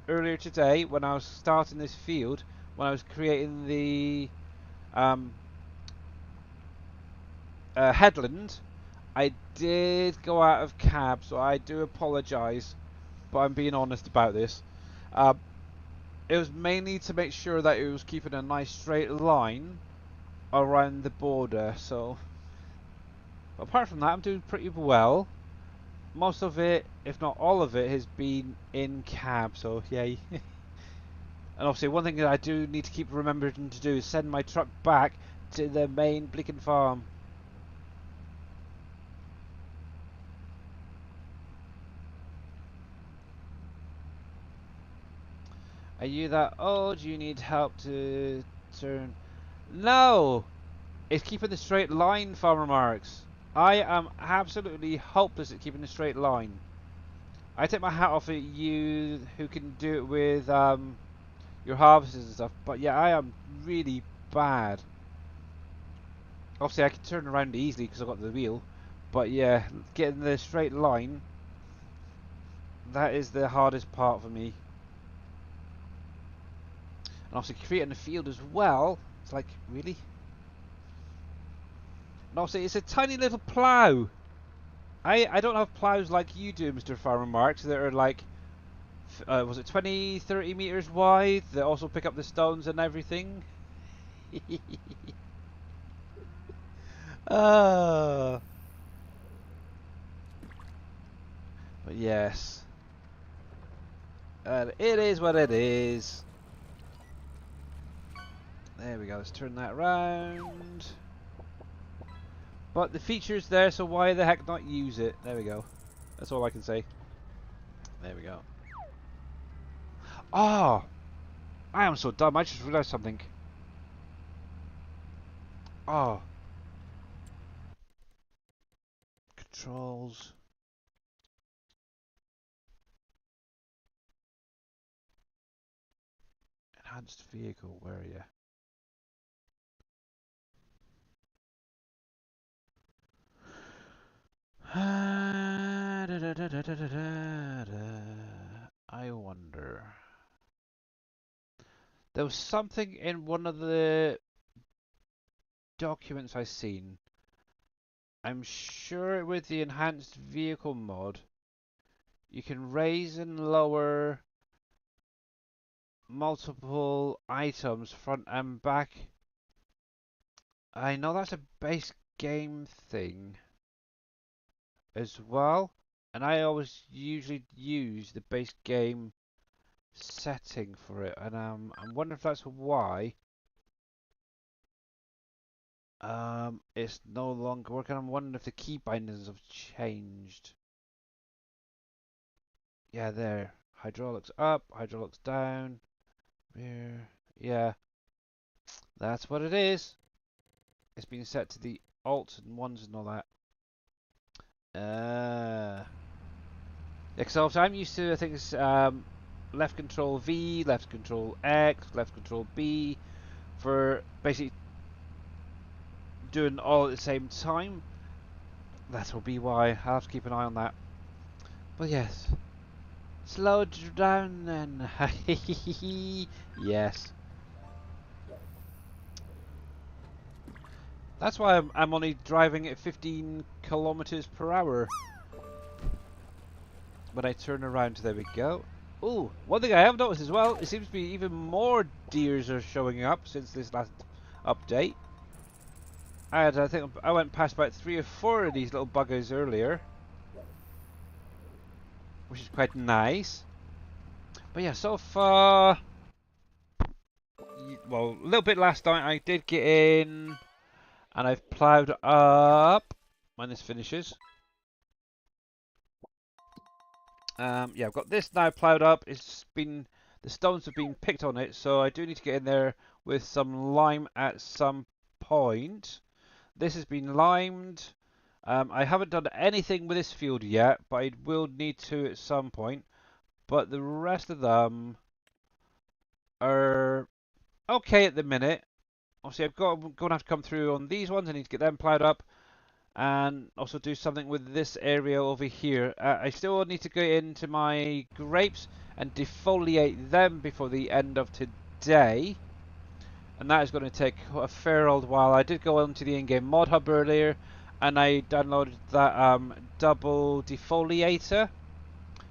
A: earlier today when I was starting this field, when I was creating the um, headland, I did go out of cab, so I do apologise, but I'm being honest about this. Uh, it was mainly to make sure that it was keeping a nice straight line around the border, so apart from that I'm doing pretty well. Most of it, if not all of it, has been in cab, so yay. And obviously one thing that I do need to keep remembering to do is send my truck back to the main Bleakin farm. Are you that old? You need help to turn? No! It's keeping the straight line, Farmer Marks. I am absolutely hopeless at keeping a straight line. I take my hat off at you who can do it with your harvesters and stuff, but yeah, I am really bad. Obviously I can turn around easily because I've got the wheel, but yeah, getting the straight line, that is the hardest part for me. And obviously creating the field as well, it's like, really? And obviously it's a tiny little plough. I don't have ploughs like you do, Mr. Farmer Marks, that are like, was it 20, 30 meters wide, that also pick up the stones and everything? Ah, but yes. It is what it is. There we go, let's turn that round. But the feature's there, so why the heck not use it? There we go. That's all I can say. There we go. Oh, I am so dumb. I just realised something. Oh, controls. Enhanced vehicle, where are you? I wonder. There was something in one of the documents I seen. I'm sure with the enhanced vehicle mod, you can raise and lower multiple items front and back. I know that's a base game thing as well, and I always usually use the base game setting for it, and I'm wondering if that's why it's no longer working. I'm wondering if the key bindings have changed. Yeah, there. Hydraulics up, hydraulics down. Rear. Yeah, that's what it is. It's been set to the alt and ones and all that. Yeah, because I'm used to, I think it's left control V, left control X, left control B for basically doing all at the same time. That will be why. I'll have to keep an eye on that. But yes, slow down then. Yes. That's why I'm only driving at 15 kilometers per hour when I turn around. There we go. Ooh, one thing I have noticed as well, it seems to be even more deers are showing up since this last update. I think I went past about 3 or 4 of these little buggers earlier, which is quite nice. But yeah, so far, well, a little bit last night I did get in, and I've ploughed up when this finishes. Yeah, I've got this now ploughed up. The stones have been picked on it, so I do need to get in there with some lime at some point. This has been limed. I haven't done anything with this field yet, but I will need to at some point. But the rest of them are okay at the minute. Obviously, I'm going to have to come through on these ones. I need to get them ploughed up. And also do something with this area over here. I still need to go into my grapes and defoliate them before the end of today. And that is going to take a fair old while. I did go onto the in-game mod hub earlier, and I downloaded that double defoliator.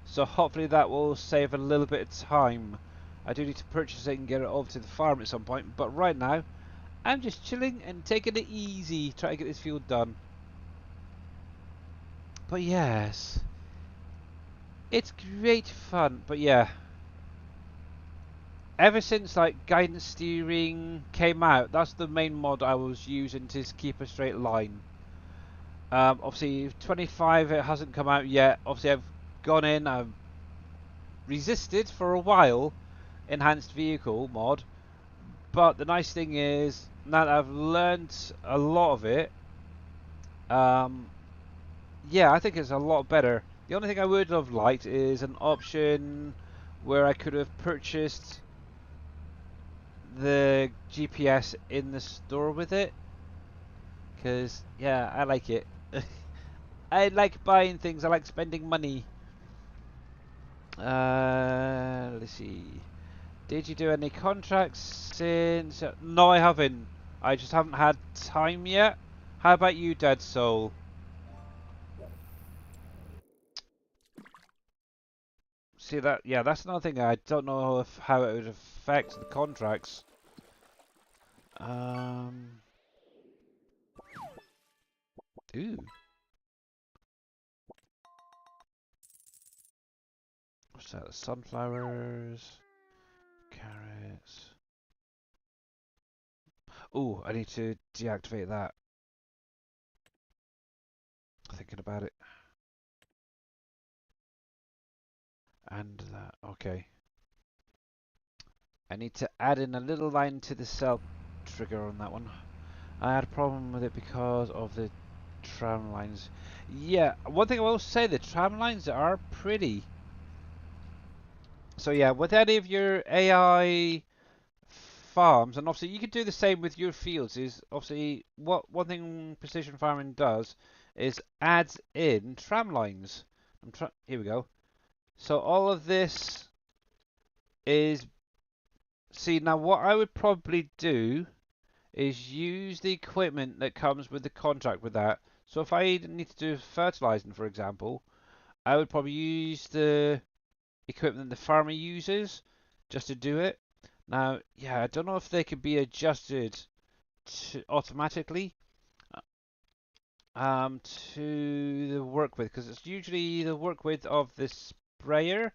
A: So hopefully that will save a little bit of time. I do need to purchase it and get it over to the farm at some point. But right now, I'm just chilling and taking it easy, trying to get this field done. But yes, it's great fun. But yeah, ever since like guidance steering came out, that's the main mod I was using to keep a straight line. Obviously 25 it hasn't come out yet. Obviously I've gone in, I've resisted for a while enhanced vehicle mod, but the nice thing is now that I've learned a lot of it, yeah, I think it's a lot better. The only thing I would have liked is an option where I could have purchased the GPS in the store with it. Because, yeah, I like it. I like buying things, I like spending money. Let's see. Did you do any contracts since... No, I haven't. I just haven't had time yet. How about you, Dead Soul? See that? Yeah, that's another thing. I don't know how it would affect the contracts. Ooh. What's that? Sunflowers, carrots. Ooh, I need to deactivate that. Thinking about it. And that. Okay. I need to add in a little line to the cell trigger on that one. I had a problem with it because of the tram lines. Yeah, one thing I will say, the tram lines are pretty. So yeah, with any of your AI farms, and obviously you could do the same with your fields. Is obviously what one thing precision farming does is adds in tram lines. Here we go. So all of this is. See, now what I would probably do is use the equipment that comes with the contract with that. So if I need to do fertilizing, for example, I would probably use the equipment the farmer uses just to do it. Now, yeah, I don't know if they could be adjusted automatically to the work width, because it's usually the work width of the sprayer.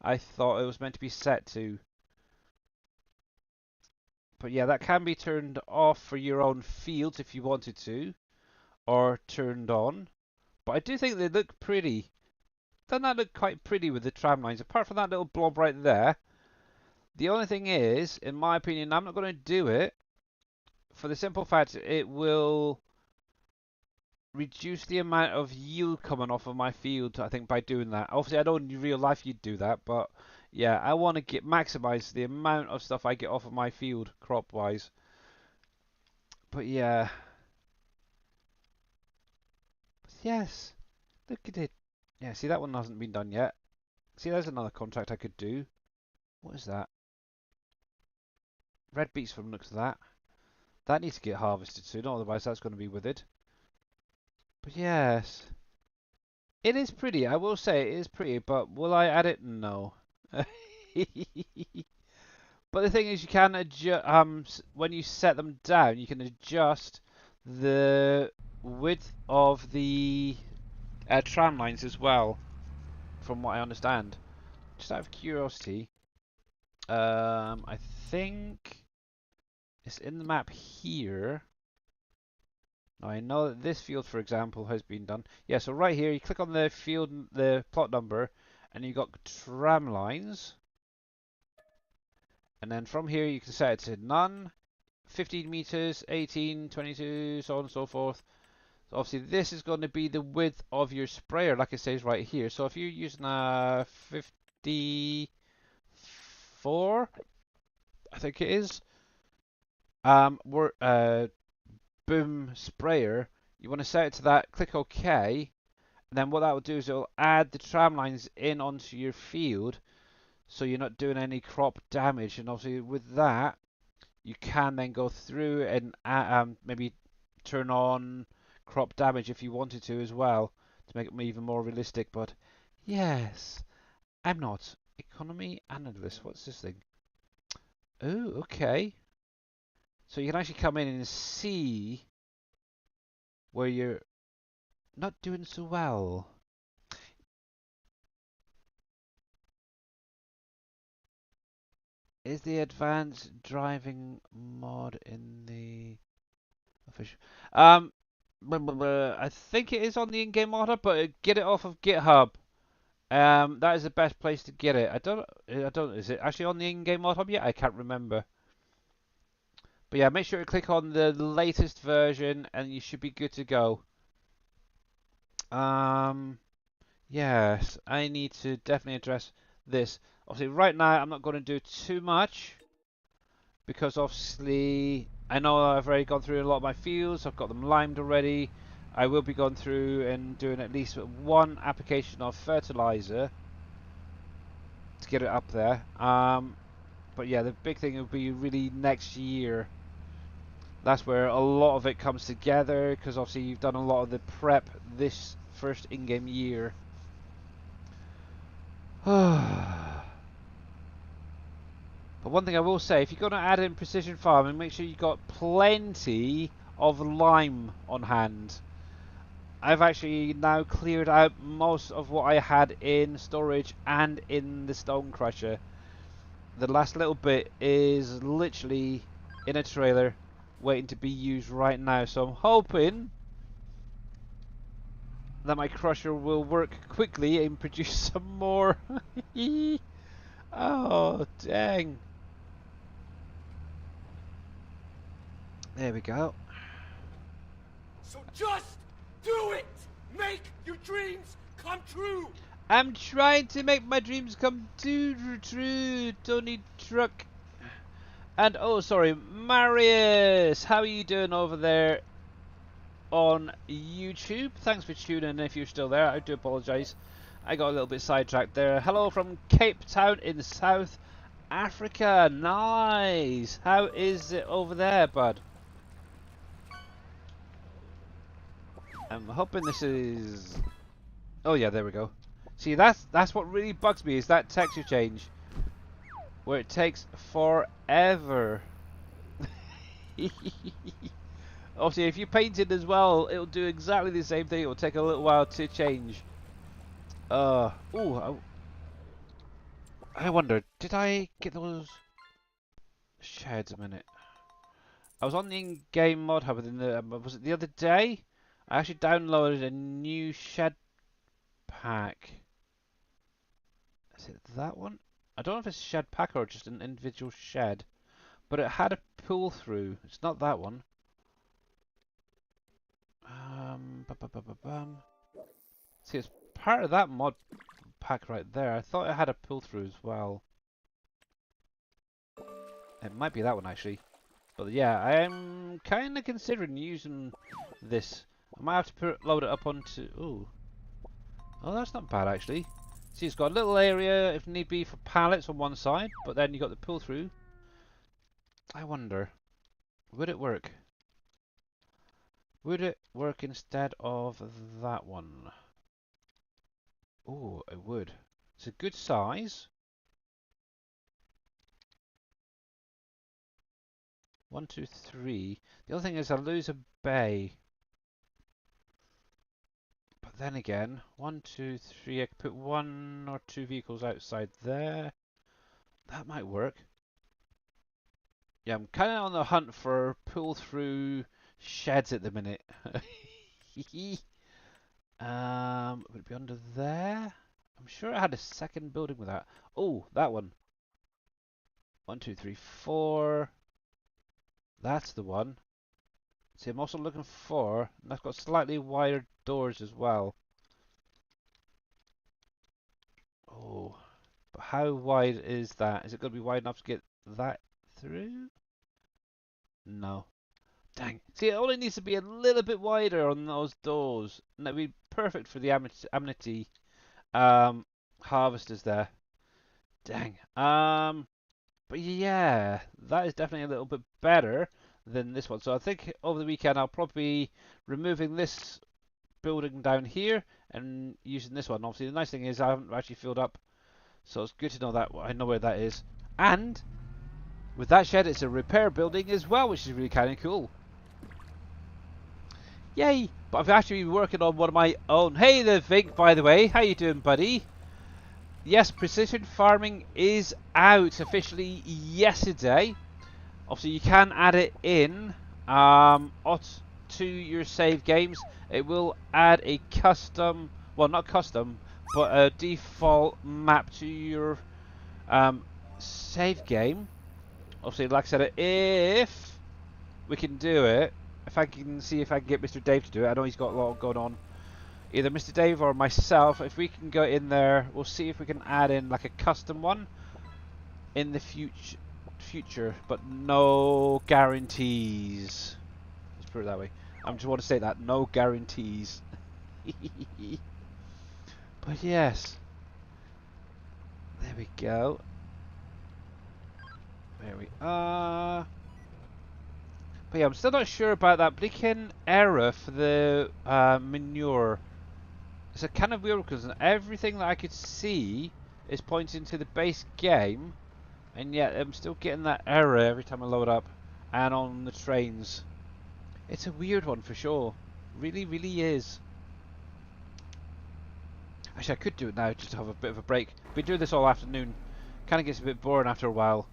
A: I thought it was meant to be set to. But yeah, that can be turned off for your own fields if you wanted to, or turned on. But I do think they look pretty. Doesn't that look quite pretty with the tram lines? Apart from that little blob right there. The only thing is, in my opinion, I'm not going to do it for the simple fact it will reduce the amount of yield coming off of my field, I think, by doing that. Obviously, I know in real life you'd do that, but yeah, I want to maximize the amount of stuff I get off of my field crop-wise. But yeah. But yes, look at it. Yeah, see, that one hasn't been done yet. See, there's another contract I could do. What is that? Red beets from the looks of that. That needs to get harvested soon, otherwise that's going to be withered. But yes, it is pretty. I will say it is pretty, but will I add it? No. But the thing is, you can adjust when you set them down. You can adjust the width of the tram lines as well, from what I understand. Just out of curiosity, I think it's in the map here. Now I know that this field, for example, has been done. Yeah, so right here, you click on the field, the plot number, and you've got tram lines. And then from here, you can set it to none, 15 meters, 18, 22, so on and so forth. So obviously, this is going to be the width of your sprayer, like it says right here. So if you're using a 54, I think it is, boom sprayer, you want to set it to that, click OK, and then what that will do is it'll add the tram lines in onto your field, so you're not doing any crop damage. And obviously with that, you can then go through and maybe turn on crop damage if you wanted to as well, to make it even more realistic. But yes, I'm not economy analyst. What's this thing? Oh, okay. So you can actually come in and see where you're not doing so well. Is the advanced driving mod in the official? I think it is on the in-game mod, but get it off of GitHub. That is the best place to get it. I don't. Is it actually on the in-game mod hub yet? I can't remember. But yeah, make sure to click on the latest version, and you should be good to go. Yes, I need to definitely address this. Obviously, right now I'm not going to do too much because obviously I know I've already gone through a lot of my fields. I've got them limed already. I will be going through and doing at least one application of fertilizer to get it up there. But yeah, the big thing will be really next year. That's where a lot of it comes together, because obviously you've done a lot of the prep this first in-game year. But one thing I will say, if you're going to add in precision farming, make sure you've got plenty of lime on hand. I've actually now cleared out most of what I had in storage and in the stone crusher. The last little bit is literally in a trailer waiting to be used right now, so I'm hoping that my crusher will work quickly and produce some more. Oh, dang. There we go.
B: So just do it! Make your dreams come true!
A: I'm trying to make my dreams come true, Tony Truck. And oh, sorry, Marius, how are you doing over there on YouTube? Thanks for tuning in if you're still there. I do apologise. I got a little bit sidetracked there. Hello from Cape Town in South Africa. Nice. How is it over there, bud? I'm hoping this is... Oh yeah, there we go. See, that's what really bugs me, is that texture change. Where it takes forever. Obviously, if you paint it as well, it'll do exactly the same thing. It'll take a little while to change. Ooh, I wonder, did I get those sheds a minute? I was on the in-game mod hub, was it the other day? I actually downloaded a new shed pack. Is it that one? I don't know if it's a shed pack or just an individual shed, but it had a pull through. It's not that one. See, it's part of that mod pack right there. I thought it had a pull through as well. It might be that one actually. But yeah, I am kind of considering using this. I might have to load it up onto... Ooh. Oh, that's not bad actually. See, it's got a little area if need be for pallets on one side, but then you got the pull through. I wonder, would it work? Would it work instead of that one? Oh, it would. It's a good size. 1, 2, 3. The other thing is I lose a bay. But then again, 1, 2, 3. I could put 1 or 2 vehicles outside there. That might work. Yeah, I'm kind of on the hunt for pull-through sheds at the minute. Would it be under there? I'm sure I had a second building with that. Oh, that one. 1, 2, 3, 4. That's the one. See, I'm also looking for, and that's got slightly wider doors as well. Oh, but how wide is that? Is it going to be wide enough to get that through? No. Dang. See, it only needs to be a little bit wider on those doors, and that'd be perfect for the amenity harvesters there. Dang. But yeah, that is definitely a little bit better than this one. So I think over the weekend I'll probably be removing this building down here and using this one. Obviously, the nice thing is I haven't actually filled up, so it's good to know that I know where that is. And with that shed, it's a repair building as well, which is really kind of cool. Yay! But I've actually been working on one of my own. Hey there, Vink, by the way. How you doing, buddy? Yes, Precision Farming is out officially yesterday. Obviously, you can add it in to your save games. It will add a custom, well, not custom, but a default map to your save game. Obviously, like I said, if we can do it, if I can see if I can get Mr. Dave to do it. I know he's got a lot going on. Either Mr. Dave or myself, if we can go in there, we'll see if we can add in like a custom one in the future, but no guarantees. Let's put it that way. I just want to say that, no guarantees. But yes, there we go. There we are. But yeah, I'm still not sure about that blinking error for the manure. It's a kind of weird because everything that I could see is pointing to the base game, and yet I'm still getting that error every time I load up and on the trains. It's a weird one for sure. Really, really is. Actually, I could do it now just to have a bit of a break. Been doing this all afternoon. Kind of gets a bit boring after a while.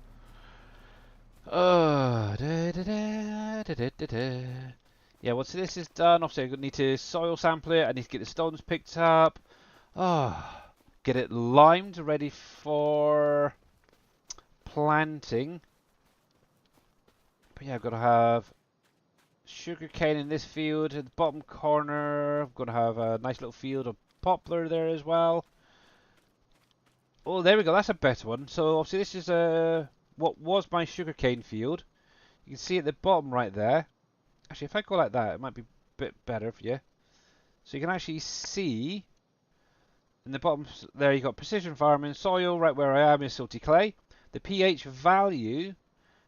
A: Yeah, once this is done, obviously I need to soil sample it. I need to get the stones picked up. Get it limed, ready for planting. But yeah, I've got to have sugarcane in this field. In the bottom corner, I'm going to have a nice little field of poplar there as well. Oh, there we go. That's a better one. So obviously this is a what was my sugarcane field. You can see at the bottom right there. Actually, if I go like that, it might be a bit better for you. So you can actually see in the bottom there you got precision farming, soil right where I am is silty clay. The pH value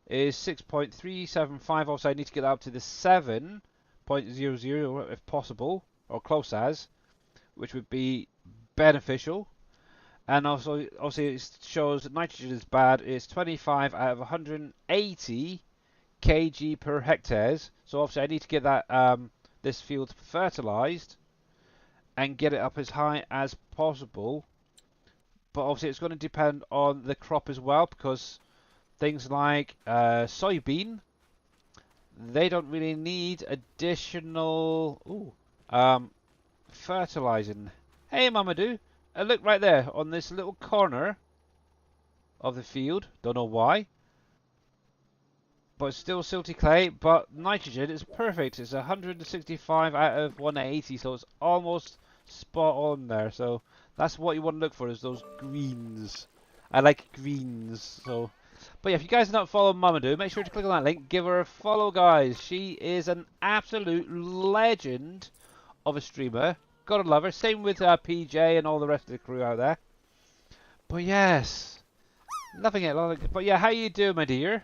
A: is 6.375, also I need to get that up to the 7.00 if possible, or close as, which would be beneficial. And also, obviously, it shows that nitrogen is bad. It's 25 out of 180 kg per hectares. So obviously, I need to get that this field fertilized and get it up as high as possible. But obviously, it's going to depend on the crop as well, because things like soybean, they don't really need additional fertilizing. Hey, Mamadou, look right there on this little corner of the field. Don't know why, but it's still silty clay. But nitrogen is perfect. It's 165 out of 180, so it's almost spot on there. So that's what you want to look for, is those greens. I like greens. So, but yeah, if you guys are not following Mamadou, make sure to click on that link. Give her a follow, guys. She is an absolute legend of a streamer. Gotta love her. Same with PJ and all the rest of the crew out there. But yes, loving it. But yeah, how you doing, my dear?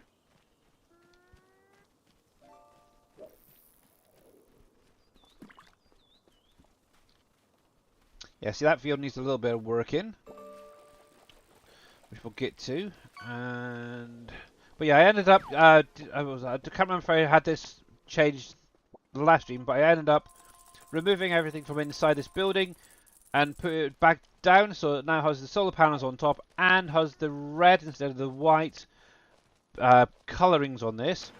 A: Yeah, see, that field needs a little bit of work in, which we'll get to. But yeah, I ended up. I can't remember if I had this changed the last stream, but I ended up removing everything from inside this building and put it back down, so it now has the solar panels on top and has the red instead of the white colorings on this.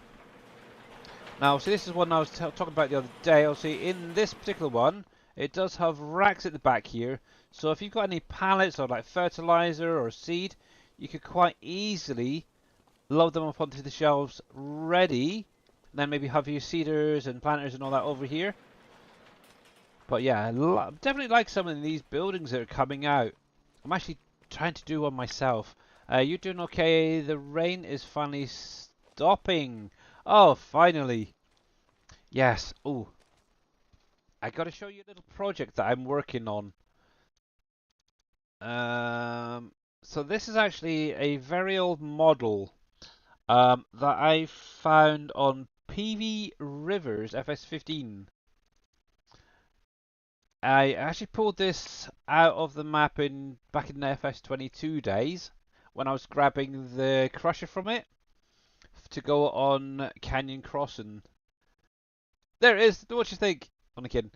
A: Now, see, this is one I was talking about the other day. Obviously, in this particular one, it does have racks at the back here. So if you've got any pallets or like fertilizer or seed, you could quite easily load them up onto the shelves ready. Then maybe have your seeders and planters and all that over here. But yeah, definitely like some of these buildings that are coming out. I'm actually trying to do one myself. You doing okay? The rain is finally stopping. Oh, finally. Yes. Oh, I got to show you a little project that I'm working on. So this is actually a very old model that I found on PV Rivers FS15. I actually pulled this out of the map back in the FS22 days when I was grabbing the crusher from it to go on Canyon Crossing. There it is. What do you think? Only kidding.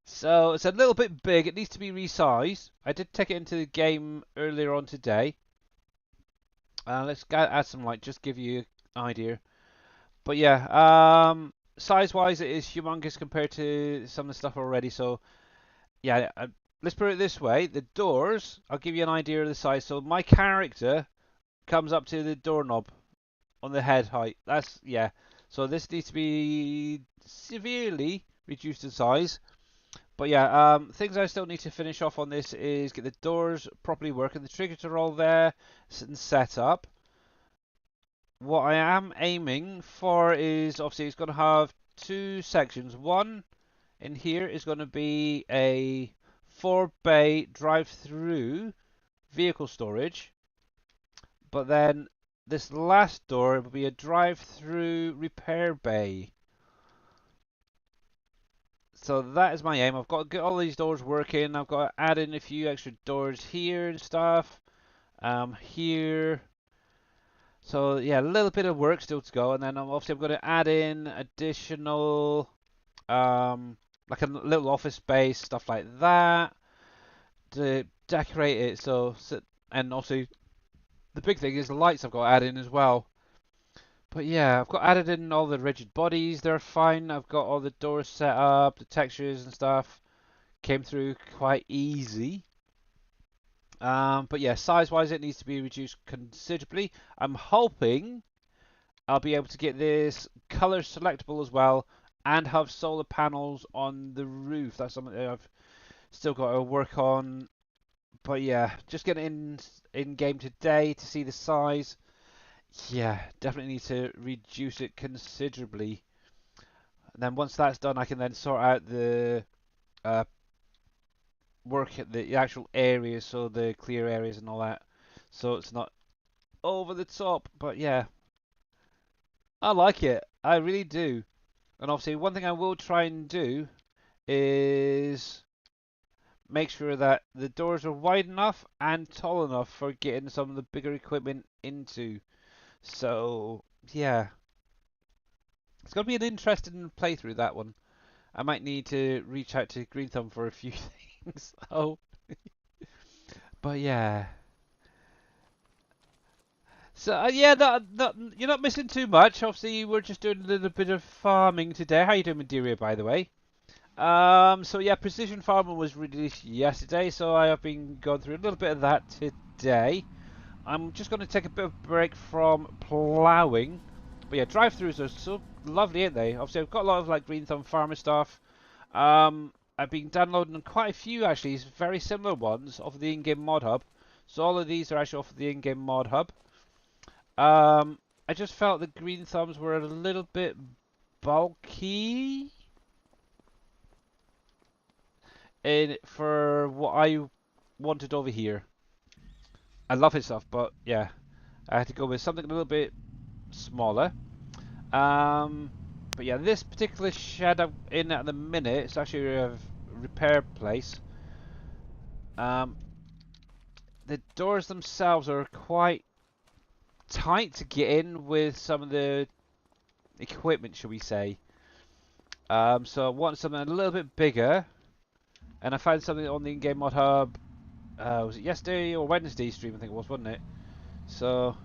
A: So it's a little bit big. It needs to be resized. I did take it into the game earlier on today. Let's add some light, just give you an idea. But yeah, size-wise, it is humongous compared to some of the stuff already. So yeah, let's put it this way: the doors. I'll give you an idea of the size. So my character comes up to the doorknob on the head height. That's yeah. So this needs to be severely reduced in size. But yeah, things I still need to finish off on this is get the doors properly working. The triggers are all there and set up. What I am aiming for is, obviously, it's going to have two sections. One in here is going to be a 4-bay drive-through vehicle storage. But then this last door will be a drive-through repair bay. So that is my aim. I've got to get all these doors working. I've got to add in a few extra doors here and stuff. Here. So yeah, a little bit of work still to go. And then obviously I'm going to add in additional, like a little office space, stuff like that, to decorate it. And also the big thing is the lights I've got to add in as well. But yeah, I've got added in all the rigid bodies, they're fine. I've got all the doors set up, the textures and stuff. Came through quite easy. But yeah, size-wise it needs to be reduced considerably. I'm hoping I'll be able to get this color selectable as well and have solar panels on the roof. That's something that I've still got to work on. But yeah, just getting in game today to see the size. Yeah, definitely need to reduce it considerably. And then once that's done, I can then sort out the uh, work at the actual areas, so the clear areas and all that. So it's not over the top. But yeah, I like it. I really do. And obviously, one thing I will try and do is make sure that the doors are wide enough and tall enough for getting some of the bigger equipment into. So, yeah. It's going to be an interesting playthrough, that one. I might need to reach out to Green Thumb for a few things. Oh, but yeah. So, yeah, you're not missing too much. Obviously, we're just doing a little bit of farming today. How you doing, Madeira, by the way? So yeah, Precision Farming was released yesterday, so I have been going through a little bit of that today. I'm just going to take a bit of break from ploughing. But yeah, drive-throughs are so lovely, aren't they? Obviously, I've got a lot of like Green Thumb Farmer stuff. I've been downloading quite a few actually, very similar ones off of the in-game mod hub. So all of these are actually off of the in-game mod hub. I just felt the Green Thumbs were a little bit bulky for what I wanted over here. I love his stuff, but yeah, I had to go with something a little bit smaller. Um, but yeah, this particular shed I'm in at the minute, it's actually a repair place. Um, the doors themselves are quite tight to get in with some of the equipment, shall we say. So I want something a little bit bigger, and I found something on the in-game mod hub. Was it yesterday or Wednesday stream? I think it was, wasn't it? So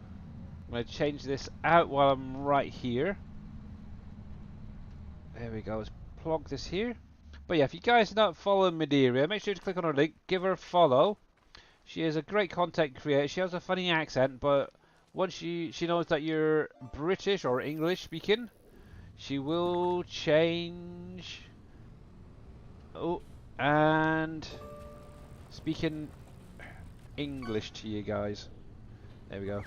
A: I'm going to change this out while I'm right here. There we go. Let's plonk this here. But yeah, if you guys are not following Madeira, make sure to click on her link, give her a follow. She is a great content creator. She has a funny accent, but once she knows that you're British or English speaking, she will change. Oh, and speaking English to you guys. There we go.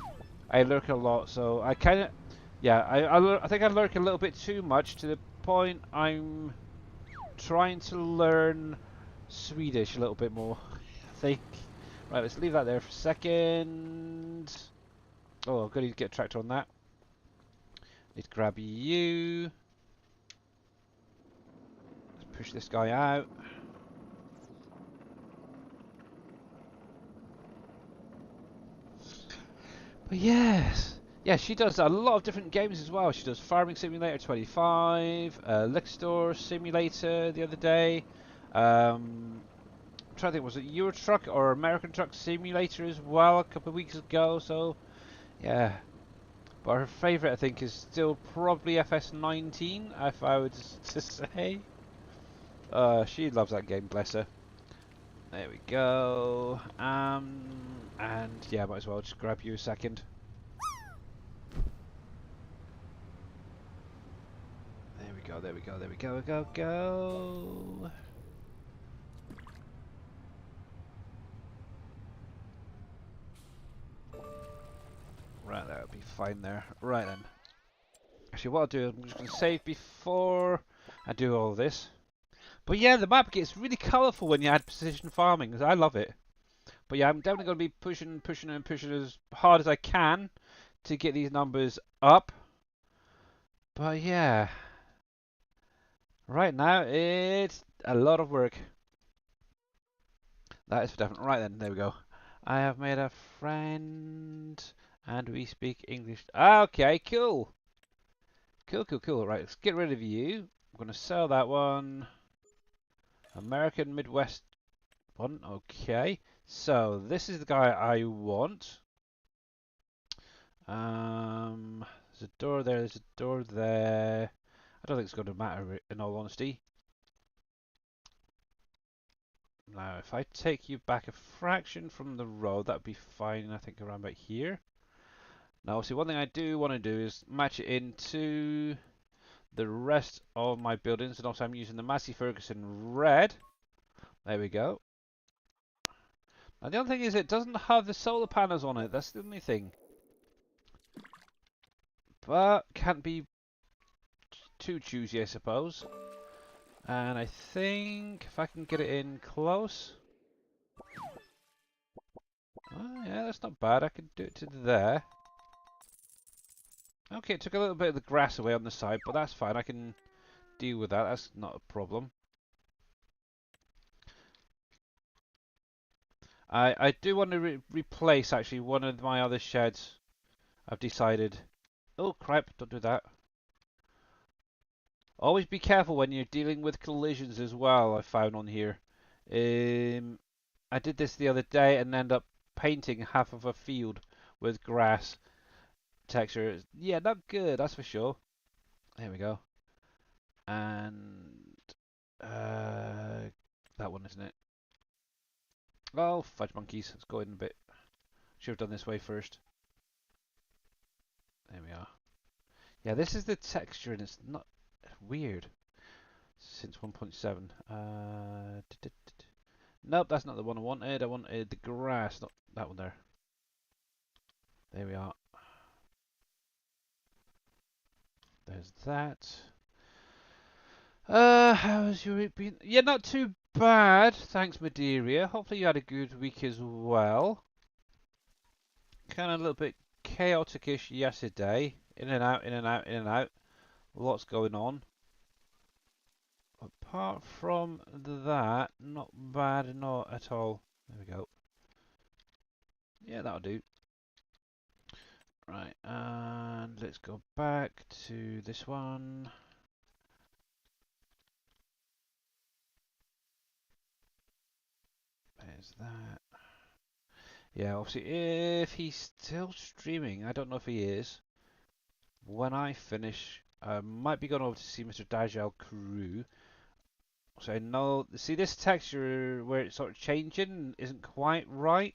A: I lurk a lot, so I kind of, yeah, I think I lurk a little bit too much to the point I'm trying to learn Swedish a little bit more. I think. Right, let's leave that there for a second. Oh, I've got to get a tractor on that. Need to grab you. Let's push this guy out. But yes. Yeah, she does a lot of different games as well. She does Farming Simulator 25, Liquor Store Simulator the other day. I'm trying to think, was it Euro Truck or American Truck Simulator as well a couple of weeks ago? So, yeah. But her favourite, I think, is still probably FS19, if I would to say. She loves that game, bless her. There we go. And yeah, might as well just grab you a second. There we go, there we go, there we go, go. Right, that would be fine there. Right then. Actually, what I'll do, I'm just going to save before I do all this. But yeah, the map gets really colourful when you add precision farming. I love it. But yeah, I'm definitely going to be pushing as hard as I can to get these numbers up. But yeah, right now it's a lot of work. That is for definite. Right then, there we go. I have made a friend and we speak English. Okay, cool. Cool. Right, let's get rid of you. I'm going to sell that one. American Midwest one. Okay. So, this is the guy I want. There's a door there, there's a door there. I don't think it's going to matter in all honesty. Now, if I take you back a fraction from the road, that would be fine, I think, around about here. Now, obviously, one thing I do want to do is match it into the rest of my buildings, and also I'm using the Massey Ferguson red. There we go. And the other thing is it doesn't have the solar panels on it. That's the only thing. But can't be too choosy, I suppose. And I think if I can get it in close. Oh, yeah, that's not bad. I can do it to there. Okay, it took a little bit of the grass away on the side, but that's fine. I can deal with that. That's not a problem. I do want to replace actually one of my other sheds. I've decided. Oh crap! Don't do that. Always be careful when you're dealing with collisions as well. I found on here. I did this the other day and ended up painting half of a field with grass texture. Yeah, not good. That's for sure. There we go. And that one, isn't it? Oh, fudge monkeys. Let's go in a bit. Should have done this way first. There we are. Yeah, this is the texture and it's not weird. Since 1.7. Nope, that's not the one I wanted. I wanted the grass, not that one there. There we are. There's that. How's your week been? Yeah, not too bad. Thanks, Madeira. Hopefully you had a good week as well. Kind of a little bit chaotic-ish yesterday. In and out, in and out, in and out. Lots going on. Apart from that, not bad, not at all. There we go. Yeah, that'll do. Right, and let's go back to this one. There's that. Yeah, obviously, if he's still streaming, I don't know if he is. When I finish, I might be going over to see Mr. Dajal Crew. So I know, see this texture where it's sort of changing isn't quite right.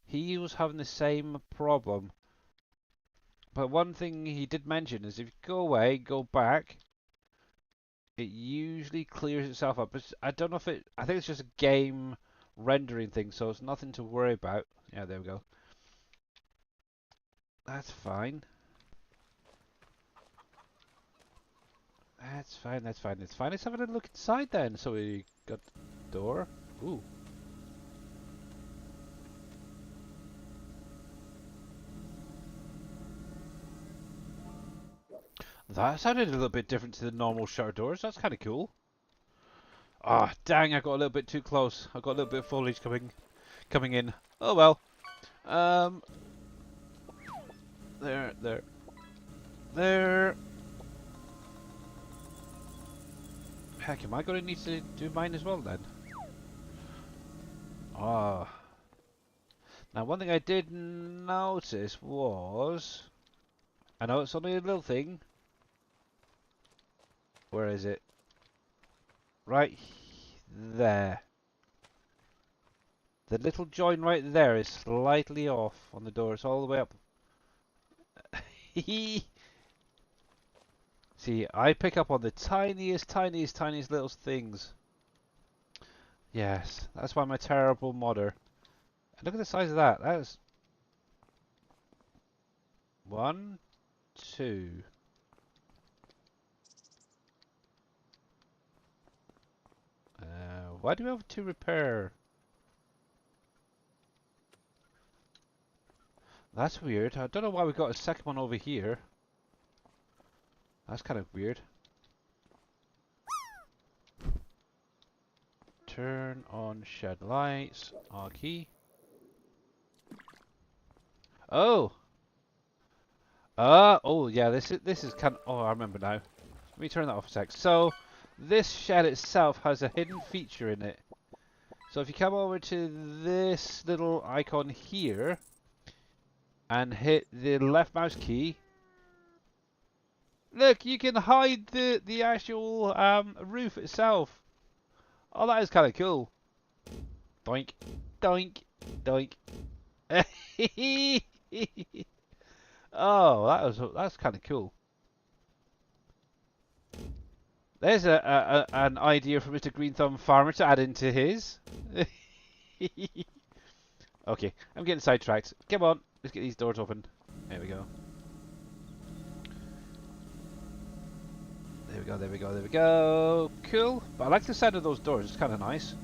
A: He was having the same problem. But one thing he did mention is if you go away, go back, it usually clears itself up. But I don't know if it, I think it's just a game rendering thing, so it's nothing to worry about. Yeah, there we go. That's fine. That's fine, that's fine, that's fine. Let's have a look inside then. So we got the door. Ooh. That sounded a little bit different to the normal shutter doors. That's kind of cool. Ah, oh, dang, I got a little bit too close. I got a little bit of foliage coming in. Oh well. There. Heck, am I going to need to do mine as well then? Ah. Now, one thing I did notice was, I know it's only a little thing. Where is it? Right there. The little joint right there is slightly off on the door. It's all the way up. See, I pick up on the tiniest little things. Yes, that's why I'm a terrible modder. And look at the size of that. That is 1, 2. Why do we have 2 repair? That's weird. I don't know why we got a second one over here. That's kind of weird. Turn on shed lights. R key. Oh. Oh yeah. This is kind of. Oh, I remember now. Let me turn that off a sec. So, this shed itself has a hidden feature in it. So if you come over to this little icon here and hit the left mouse key, look, you can hide the actual roof itself. Oh, that is kind of cool. Doink, doink, doink. Oh, that's kind of cool. There's an idea for Mr. Green Thumb Farmer to add into his. Okay, I'm getting sidetracked. Come on, let's get these doors open. There we go. There we go, there we go, there we go. Cool. But I like the sound of those doors, it's kind of nice.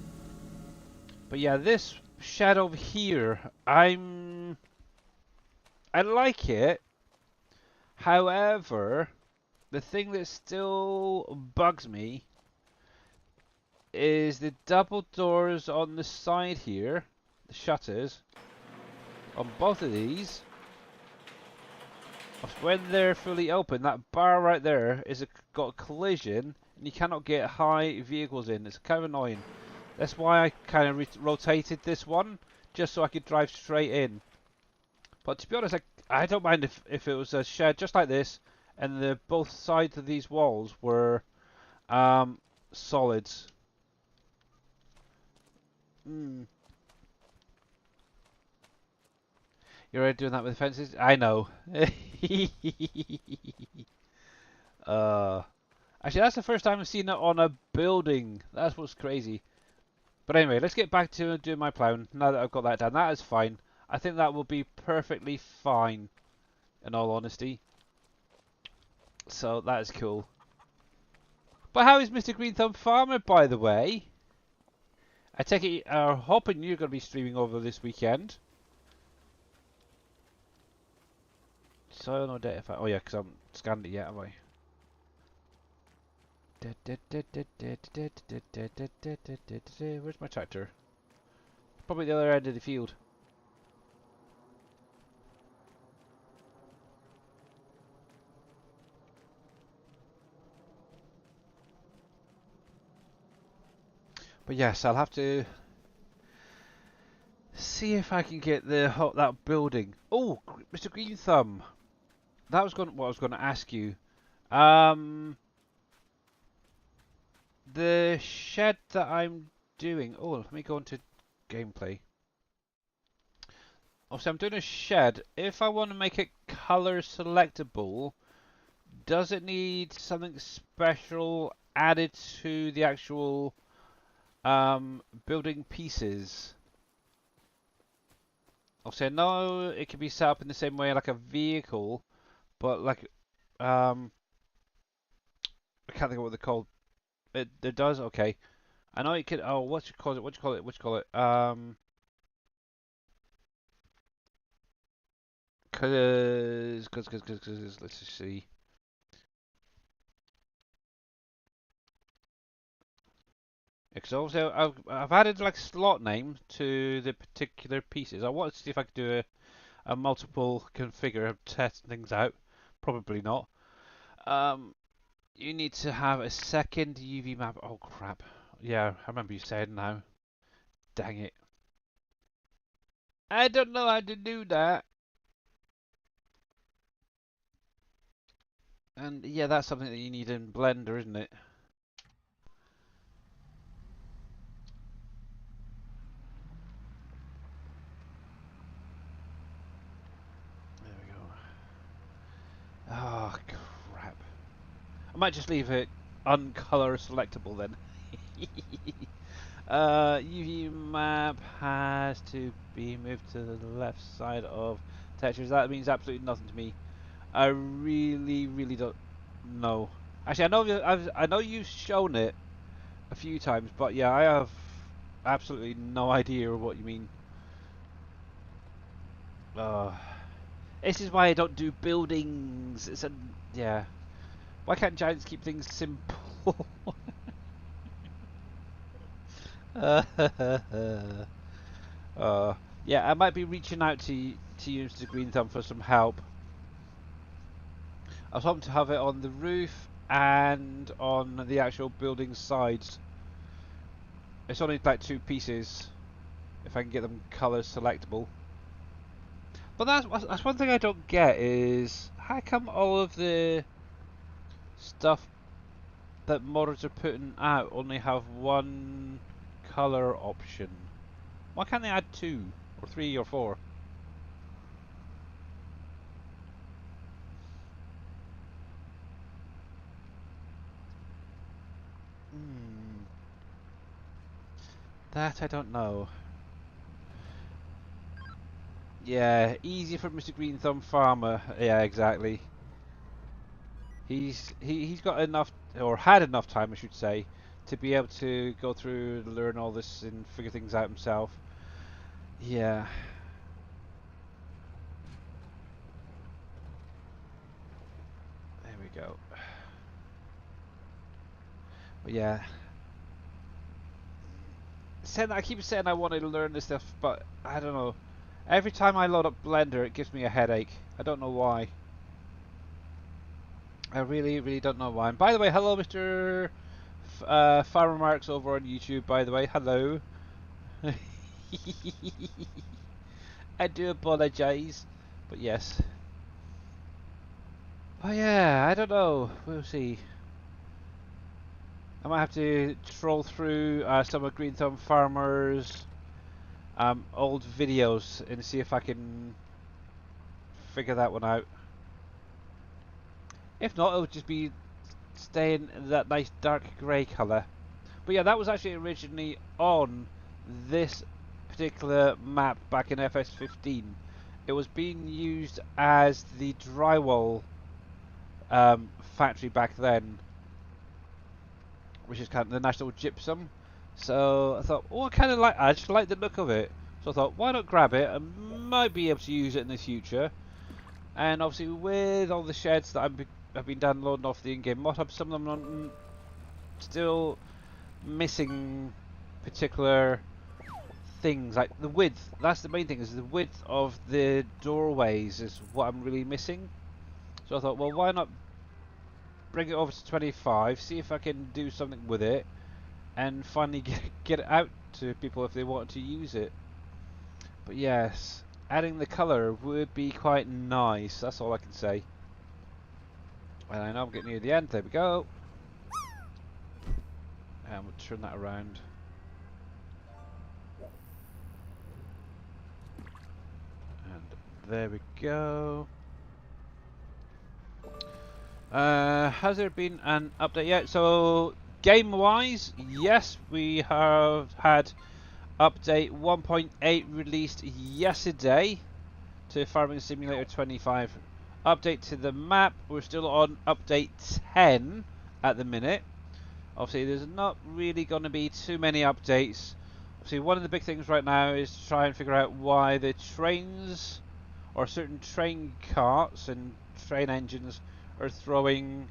A: But yeah, this shed over here, I like it. However, the thing that still bugs me is the double doors on the side here, the shutters, on both of these. When they're fully open, that bar right there is got a collision, and you cannot get high vehicles in. It's kind of annoying. That's why I kind of rotated this one, just so I could drive straight in. But to be honest, I don't mind if it was a shed just like this, and both sides of these walls were solids. Mm. You're already doing that with fences? I know. uh, Actually, that's the first time I've seen it on a building. That's what's crazy. But anyway, let's get back to doing my plowing. Now that I've got that done, that is fine. I think that will be perfectly fine, in all honesty. So that is cool. But how is Mr. Green Thumb Farmer, by the way? I take it, hoping you're going to be streaming over this weekend. So no data file. Oh yeah, because I haven't scanned it yet, have I? Where's my tractor? Probably the other end of the field. But yes, I'll have to see if I can get that building. Oh, Mr. Green Thumb. That was what I was going to ask you. The shed that I'm doing. Oh, let me go into gameplay. Also, I'm doing a shed. If I want to make it color selectable, does it need something special added to the actual building pieces? Also, I know it can be set up in the same way like a vehicle, but like I can't think of what they're called. It does okay. I know it could. Oh, what you call it? What you call it? What you call it? Cause let's just see. Because also I've added like slot name to the particular pieces. I wanted to see if I could do a multiple configure of test things out. Probably not. You need to have a second UV map. Oh crap. Yeah, I remember you saying now. Dang it. I don't know how to do that. And yeah, that's something that you need in Blender, isn't it? There we go. Oh crap. I might just leave it uncolor selectable then. UV map has to be moved to the left side of textures. That means absolutely nothing to me. I really don't know. Actually, I know you've shown it a few times, but yeah, I have absolutely no idea what you mean. Uh, this is why I don't do buildings. Yeah. Why can't giants keep things simple? uh, yeah, I might be reaching out to you, Mr. Green Thumb, for some help. I was hoping to have it on the roof and on the actual building sides. It's only like two pieces, if I can get them colour selectable. But that's one thing I don't get is how come all of the stuff that modders are putting out only have one colour option? Why can't they add two or three or four? Hmm. That I don't know. Yeah, easy for Mr. Green Thumb Farmer. Yeah, exactly. He's got enough, or had enough time, I should say, to be able to go through, learn all this, and figure things out himself. Yeah. There we go. But yeah, I keep saying I want to learn this stuff, but I don't know. Every time I load up Blender, it gives me a headache. I don't know why. I really, really don't know why. And by the way, hello, Mr. Farmer Marks over on YouTube. By the way, hello. I do apologise, but yes. Oh yeah, I don't know. We'll see. I might have to troll through some of Green Thumb Farmer's old videos and see if I can figure that one out. If not, it'll just be staying in that nice dark grey colour. But yeah, that was actually originally on this particular map back in FS15. It was being used as the drywall factory back then, which is kind of the National Gypsum. So I thought, oh, I just like the look of it. So I thought, why not grab it? I might be able to use it in the future. And obviously, with all the sheds that I've been downloading off the in-game mod hub, some of them are still missing particular things, like the width. That's the main thing, is the width of the doorways is what I'm really missing. So I thought, well, why not bring it over to 25, see if I can do something with it, and finally get it out to people if they want to use it. But yes, adding the colour would be quite nice, that's all I can say. And I know I'm getting near the end, there we go. And we'll turn that around. And there we go. Has there been an update yet? So, game-wise, yes, we have had update 1.8 released yesterday to Farming Simulator 25. Update to the map, we're still on update 10 at the minute. Obviously, there's not really going to be too many updates. Obviously, one of the big things right now is to try and figure out why the trains, or certain train carts and train engines, are throwing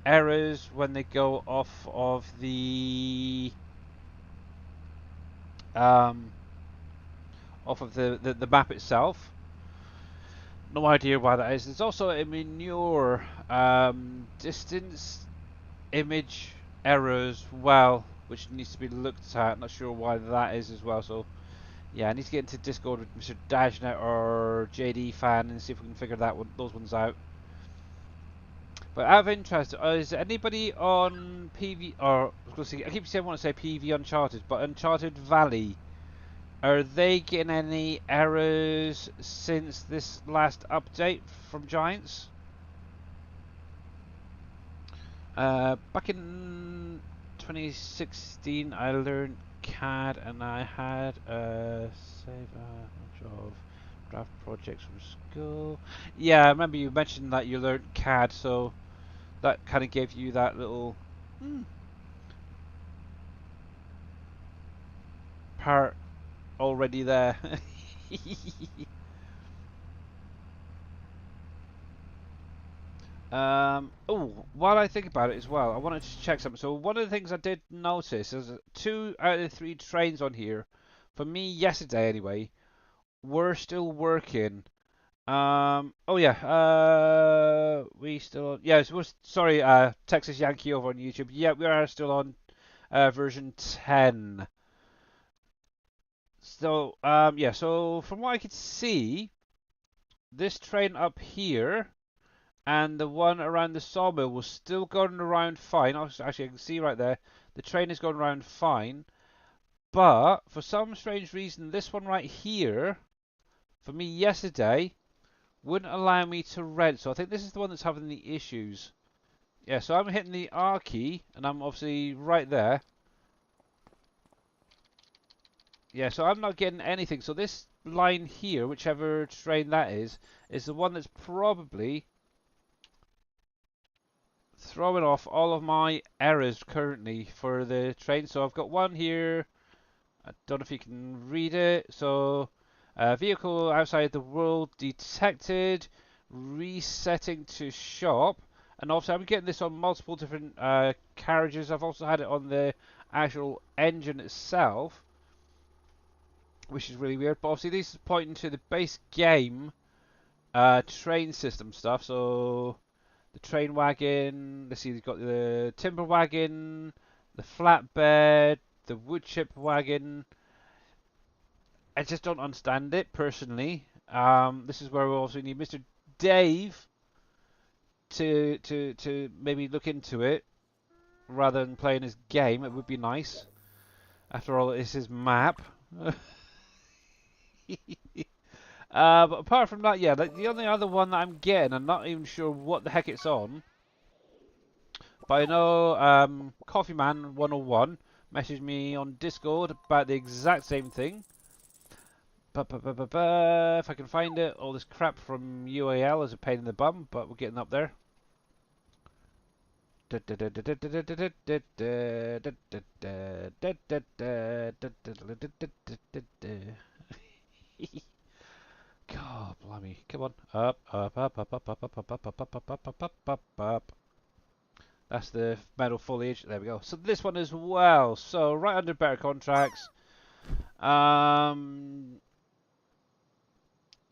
A: errors when they go off of the the map itself. No idea why that is. There's also a manure distance image error as well, which needs to be looked at. Not sure why that is as well. So yeah, I need to get into Discord with Mr. Dashnet or JD Fan and see if we can figure those ones out. But out of interest, is anybody on PV, or I keep saying I want to say PV Uncharted, but Uncharted Valley, are they getting any errors since this last update from Giants? Back in 2016, I learned CAD, and I had a bunch of draft projects from school. Yeah, I remember you mentioned that you learned CAD, so that kind of gave you that little part already there. Oh, while I think about it as well, I wanted to check something. So one of the things I did notice is 2 out of the 3 trains on here, for me yesterday anyway, were still working. Oh yeah, we still, yes, we're, sorry, Texas Yankee over on YouTube. Yeah, we are still on version 10. So, yeah, so from what I could see, this train up here and the one around the sawmill was still going around fine. Actually, I can see right there, the train is going around fine. But for some strange reason, this one right here, for me yesterday, wouldn't allow me to rent. So I think this is the one that's having the issues. Yeah, so I'm hitting the R key, and I'm obviously right there. Yeah, so I'm not getting anything. So this line here, whichever train that is the one that's probably throwing off all of my errors currently for the train. So I've got one here. I don't know if you can read it. So, vehicle outside the world detected, resetting to shop. And also, I'm getting this on multiple different carriages. I've also had it on the actual engine itself, which is really weird. But obviously, this is pointing to the base game train system stuff. So, the train wagon. Let's see, you've got the timber wagon, the flatbed, the wood chip wagon. I just don't understand it personally. This is where we also need Mr. Dave to maybe look into it rather than playing his game. It would be nice. After all, it's his map. But apart from that, yeah, the only other one that I'm getting, I'm not even sure what the heck it's on. But I know Coffee Man 101 messaged me on Discord about the exact same thing. If I can find it, all this crap from UAL is a pain in the bum, but we're getting up there. God, blimey. Come on. Up, up, up, up, up, up, up, up, up, up, up, up, up, up, up, up, up. That's the metal foliage. There we go. So this one as well. So right under better contracts.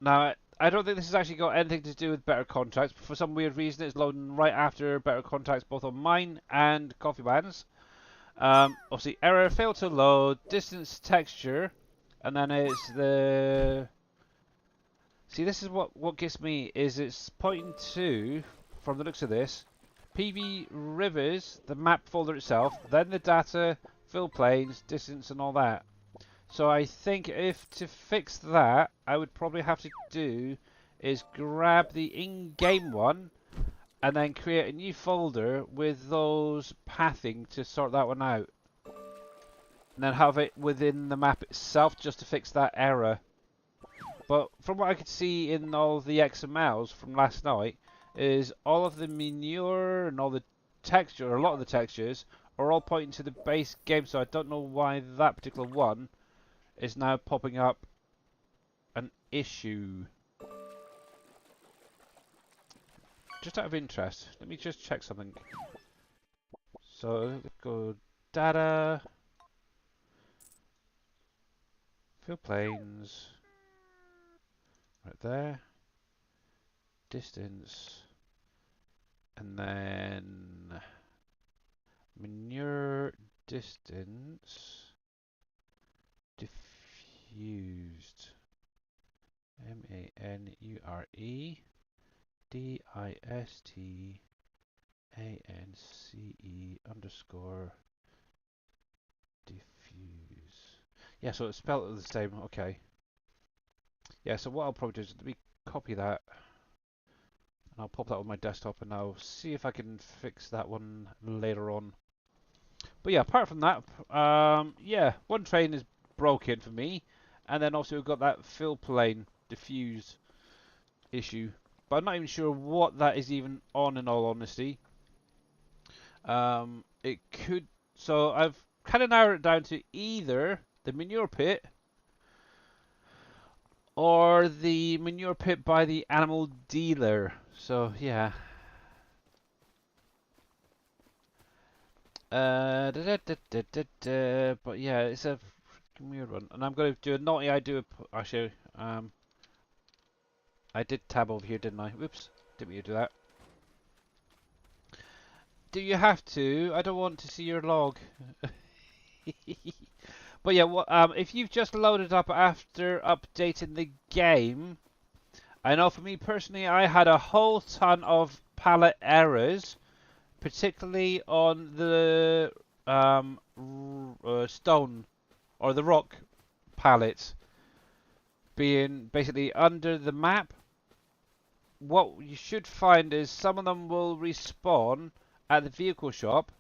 A: Now, I don't think this has actually got anything to do with better contracts, but for some weird reason it's loading right after better contracts both on mine and Coffee Man's. Obviously, error, failed to load, distance texture, and then it's the... See, this is what gets me, is it's pointing to, from the looks of this, PV Rivers, the map folder itself, then the data, fill planes, distance and all that. So I think if to fix that, I would probably have to do is grab the in-game one and then create a new folder with those pathing to sort that one out. And then have it within the map itself just to fix that error. But from what I could see in all the XMLs from last night, is all of the manure and all the texture, or a lot of the textures, are all pointing to the base game, so I don't know why that particular one is now popping up an issue. Just out of interest, let me just check something. So, let's go data, fill planes, right there, distance, and then manure distance, diffused, MANURE DISTANCE underscore diffuse. Yeah, so it's spelled the same. Okay. Yeah, so what I'll probably do is let me copy that and I'll pop that on my desktop and I'll see if I can fix that one later on. But yeah, apart from that, yeah, one train is broken for me, and then also we've got that fill plane diffuse issue. But I'm not even sure what that is even on, in all honesty. It could... So I've kind of narrowed it down to either the manure pit or the manure pit by the animal dealer. So, yeah. But yeah, it's a weird one. And I'm going to do a naughty idea. Actually, I did tab over here, didn't I? Whoops. Didn't mean to do that. Do you have to? I don't want to see your log. But yeah, if you've just loaded up after updating the game, I know for me personally, I had a whole ton of palette errors, particularly on the stone or the rock pallets being basically under the map. What you should find is some of them will respawn at the vehicle shop,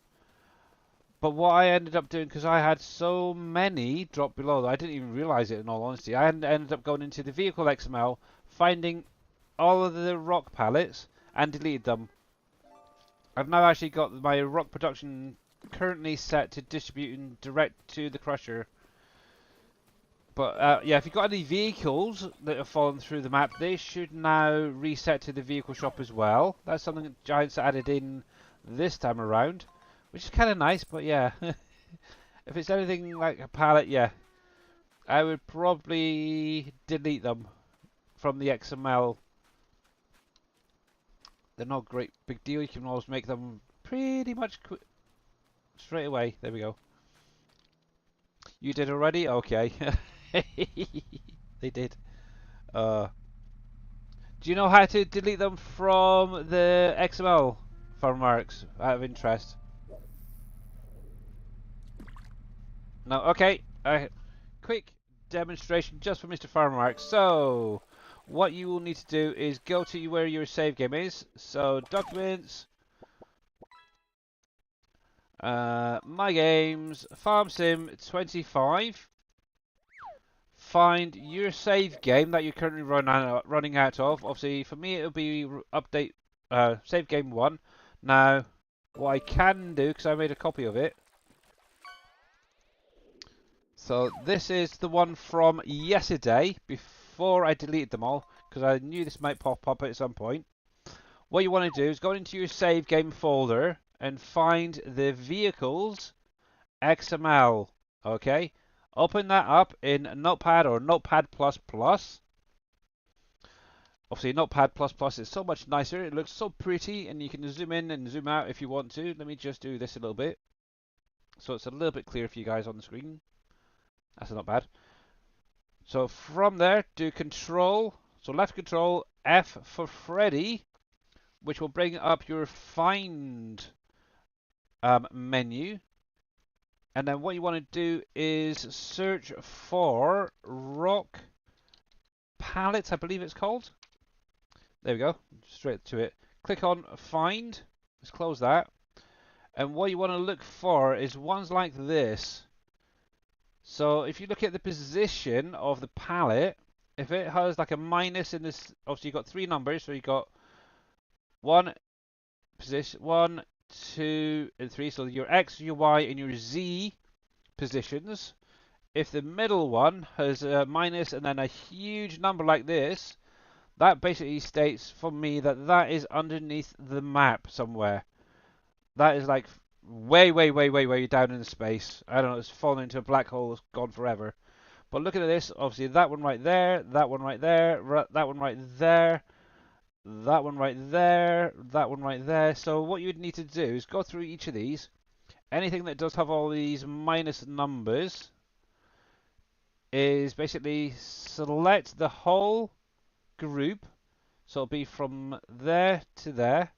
A: But what I ended up doing, because I had so many drop below, I didn't even realize it in all honesty. I ended up going into the vehicle XML, finding all of the rock pallets, and deleted them. I've now actually got my rock production currently set to distributing direct to the crusher. But yeah, if you've got any vehicles that have fallen through the map, they should now reset to the vehicle shop as well. That's something that Giants added in this time around, which is kind of nice, but yeah. If it's anything like a pallet, yeah, I would probably delete them from the XML. They're not a great big deal. You can always make them pretty much straight away. There we go. You did already? Okay. They did. Do you know how to delete them from the XML for marks out of interest? No, okay. Quick demonstration just for Mr. Farmark. So, what you will need to do is go to where your save game is. So, documents, my games, Farm Sim 25. Find your save game that you're currently running out of. Obviously, for me, it'll be update save game 1. Now, what I can do, because I made a copy of it. So this is the one from yesterday, before I deleted them all, because I knew this might pop up at some point. What you want to do is go into your save game folder and find the vehicles XML. Okay, open that up in Notepad or Notepad++. Obviously, Notepad++ is so much nicer. It looks so pretty, and you can zoom in and zoom out if you want to. Let me just do this a little bit, so it's a little bit clearer for you guys on the screen. That's not bad. So from there, do Control, so left Control, F for Freddy, which will bring up your Find menu. And then what you want to do is search for Rock Pallets, I believe it's called. There we go, straight to it. Click on Find, let's close that. And what you want to look for is ones like this. So if you look at the position of the pallet, if it has like a minus in this, obviously you've got 3 numbers, so you've got 1 position, 1, 2, and 3. So your X, your Y, and your Z positions. If the middle one has a minus and then a huge number like this, that basically states for me that that is underneath the map somewhere. That is like way down in space. I don't know, it's fallen into a black hole, it's gone forever. But looking at this, obviously that one right there, that one right there, that one right there, that one right there, that one right there. So what you would need to do is go through each of these. Anything that does have all these minus numbers is basically select the whole group. So it'll be from there to there.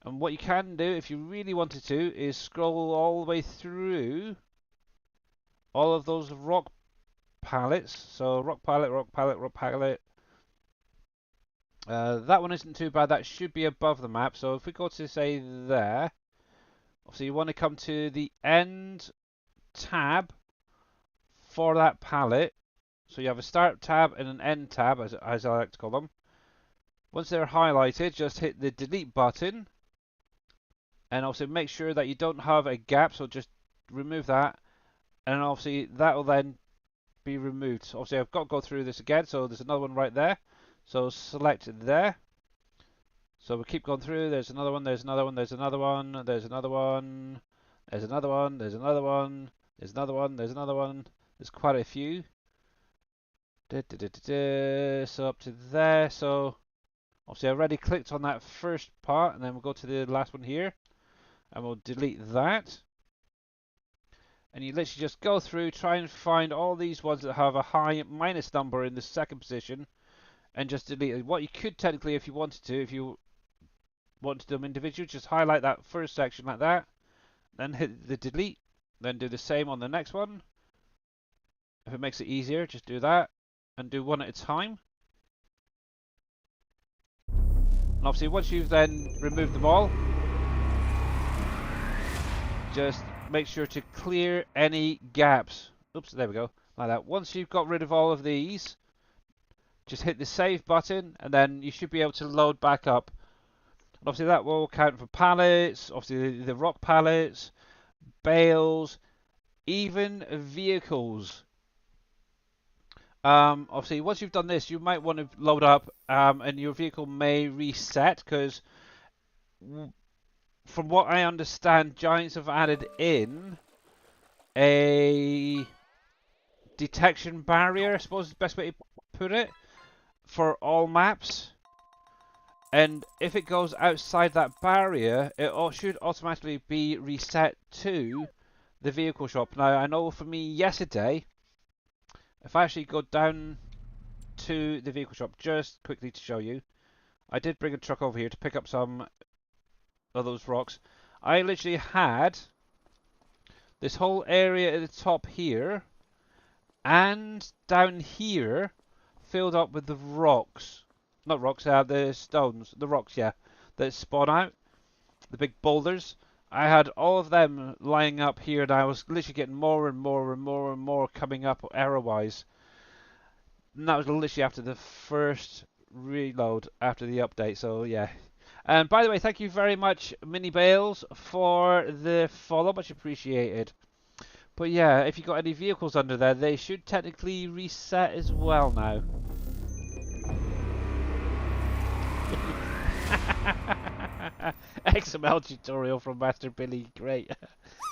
A: And what you can do, if you really wanted to, is scroll all the way through all of those rock pallets. So rock pallet, rock pallet, rock pallet. That one isn't too bad. That should be above the map. So if we go to, say, there. So you want to come to the end tab for that pallet. So you have a start tab and an end tab, as I like to call them. Once they're highlighted, just hit the delete button. And also make sure that you don't have a gap, so just remove that. And obviously that will then be removed. Obviously I've got to go through this again, so there's another one right there. So select there. So we keep going through, there's another one, there's another one, there's another one, there's another one, there's another one, there's another one, there's another one, there's another one. There's quite a few. So up to there, so obviously I already clicked on that first part, and then we'll go to the last one here. And we'll delete that. And you literally just go through, try and find all these ones that have a high minus number in the second position, and just delete it. What you could technically, if you wanted to, if you wanted them individually, just highlight that first section like that, then hit the delete, then do the same on the next one. If it makes it easier, just do that, and do one at a time. And obviously once you've then removed them all, just make sure to clear any gaps. Oops, there we go. Like that. Once you've got rid of all of these, just hit the save button and then you should be able to load back up. And obviously that will count for pallets, obviously the rock pallets, bales, even vehicles. Obviously once you've done this, you might want to load up and your vehicle may reset because from what I understand, Giants have added in a detection barrier, I suppose is the best way to put it, for all maps. And if it goes outside that barrier, it should automatically be reset to the vehicle shop. Now, I know for me yesterday, if I actually go down to the vehicle shop, just quickly to show you, I did bring a truck over here to pick up some of those rocks. I literally had this whole area at the top here and down here filled up with the rocks. Not rocks, the stones. The rocks, yeah, that spawn out. The big boulders. I had all of them lying up here and I was literally getting more and more and more and more coming up error-wise. And that was literally after the first reload after the update, so yeah. And by the way, thank you very much, Mini Bales, for the follow, much appreciated. But yeah, if you've got any vehicles under there, they should technically reset as well now. XML tutorial from Master Billy, great.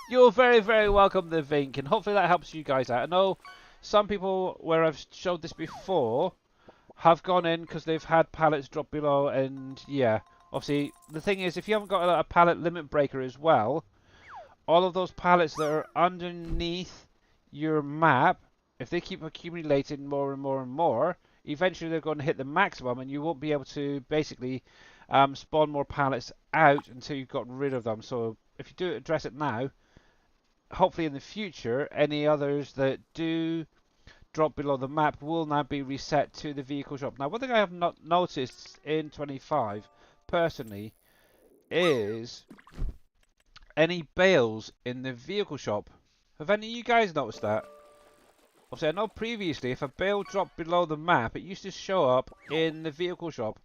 A: You're very, very welcome, the Vink, and hopefully that helps you guys out. I know some people, where I've showed this before, have gone in because they've had pallets drop below, and yeah. Obviously, the thing is, if you haven't got a pallet limit breaker as well, all of those pallets that are underneath your map, if they keep accumulating more and more and more, eventually they're going to hit the maximum and you won't be able to basically spawn more pallets out until you've got rid of them. So if you do address it now, hopefully in the future, any others that do drop below the map will now be reset to the vehicle shop. Now, one thing I have not noticed in 25, personally, is any bales in the vehicle shop. Have any of you guys noticed that? Obviously, I know previously if a bale dropped below the map, it used to show up in the vehicle shop.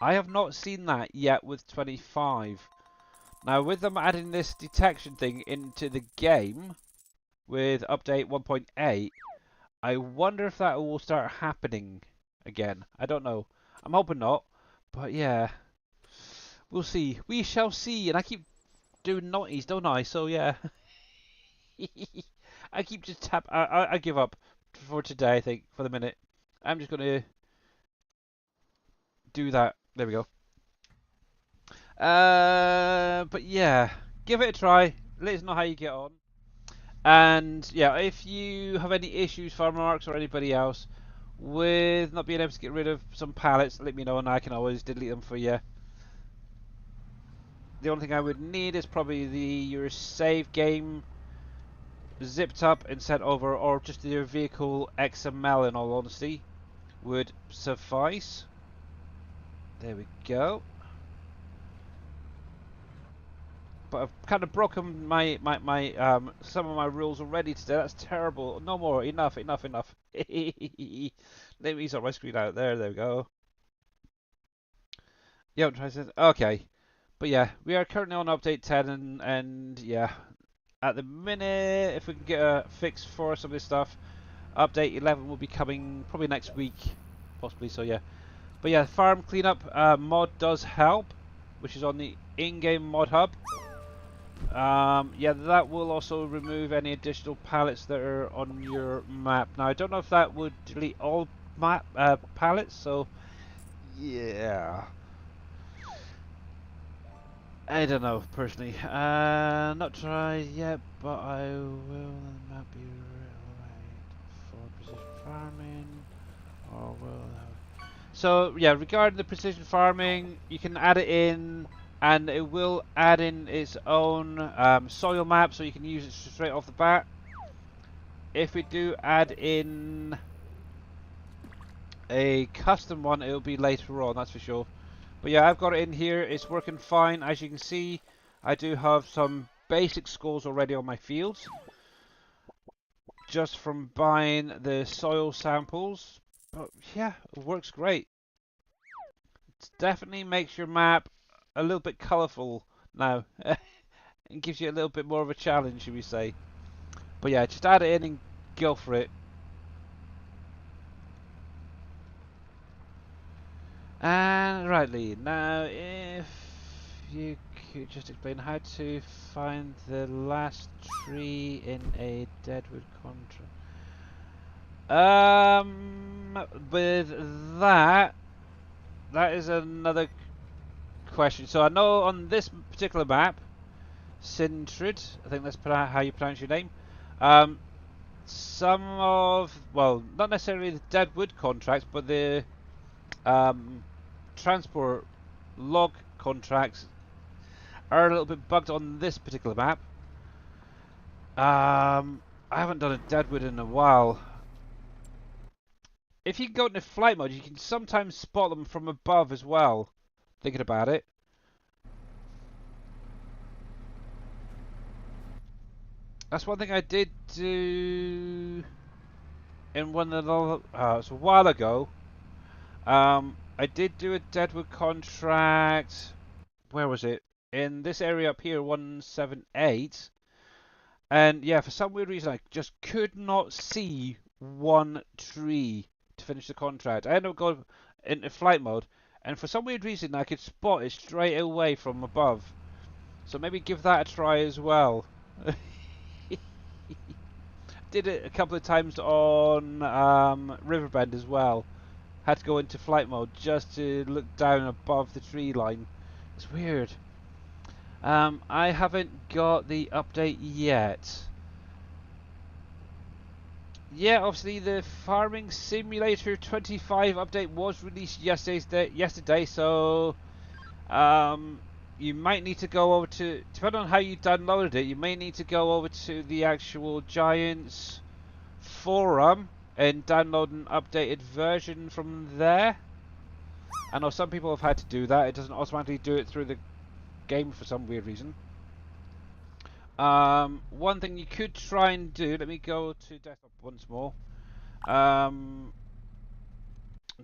A: I have not seen that yet with 25. Now, with them adding this detection thing into the game with update 1.8, I wonder if that will start happening again. I don't know. I'm hoping not, but yeah. We'll see. We shall see. And I keep doing naughties, don't I? So yeah. I keep just tap. I give up for today. I think for the minute. I'm just gonna do that. There we go. But yeah, give it a try. Let us know how you get on. And yeah, if you have any issues, Farmer Marks or anybody else, with not being able to get rid of some pallets, let me know and I can always delete them for you. The only thing I would need is probably your save game zipped up and sent over, or just your vehicle XML, in all honesty, would suffice. There we go. But I've kind of broken my some of my rules already today. That's terrible. No more. Enough. Let me sort my screen out there. There we go. Yeah, I'm trying to. Okay. But yeah, we are currently on update 10, and yeah, at the minute, if we can get a fix for some of this stuff, update 11 will be coming probably next week, possibly. So yeah, but yeah, farm cleanup mod does help, which is on the in-game mod hub. Yeah, that will also remove any additional pallets that are on your map. Now, I don't know if that would delete all map pallets, so yeah. I don't know, personally. Not tried yet, but I will not be right for precision farming. Or will. So, yeah, regarding the precision farming, you can add it in, and it will add in its own soil map, so you can use it straight off the bat. If we do add in a custom one, it'll be later on, that's for sure. But yeah, I've got it in here. It's working fine. As you can see, I do have some basic scores already on my fields, just from buying the soil samples. But yeah, it works great. It definitely makes your map a little bit colourful now. It gives you a little bit more of a challenge, should we say. But yeah, just add it in and go for it. And right, Lee, now if you could just explain how to find the last tree in a Deadwood contract. With that is another question. So I know on this particular map, Sintrid, I think that's how you pronounce your name. Some of, well, not necessarily the Deadwood contracts, but the transport log contracts are a little bit bugged on this particular map. I haven't done a Deadwood in a while. If you go into flight mode, you can sometimes spot them from above as well. Thinking about it. That's one thing I did do in one of the... it's a while ago. I did do a Deadwood contract. Where was it? In this area up here, 178. And yeah, for some weird reason, I just could not see one tree to finish the contract. I ended up going into flight mode, and for some weird reason, I could spot it straight away from above. So maybe give that a try as well. Did it a couple of times on Riverbend as well. Had to go into flight mode just to look down above the tree line. It's weird. I haven't got the update yet. Yeah, obviously the Farming Simulator 25 update was released yesterday, so you might need to go over to, depending on how you downloaded it, you may need to go over to the actual Giants forum and download an updated version from there. I know some people have had to do that. It doesn't automatically do it through the game for some weird reason. One thing you could try and do, let me go to desktop once more. I'm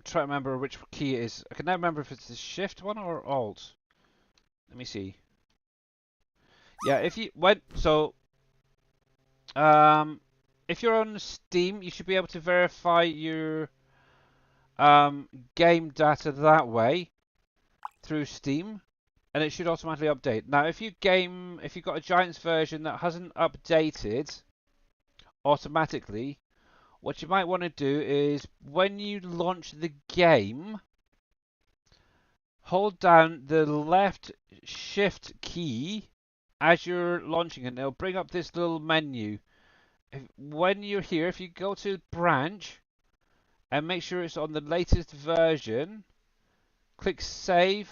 A: trying to remember which key it is. I can never remember if it's the shift one or alt. Let me see. Yeah, if you went, so if you're on Steam, you should be able to verify your game data that way through Steam, and it should automatically update. Now, if you've got a Giants version that hasn't updated automatically, what you might want to do is when you launch the game, hold down the left shift key as you're launching it, and it'll bring up this little menu. When you're here, if you go to branch and make sure it's on the latest version, click save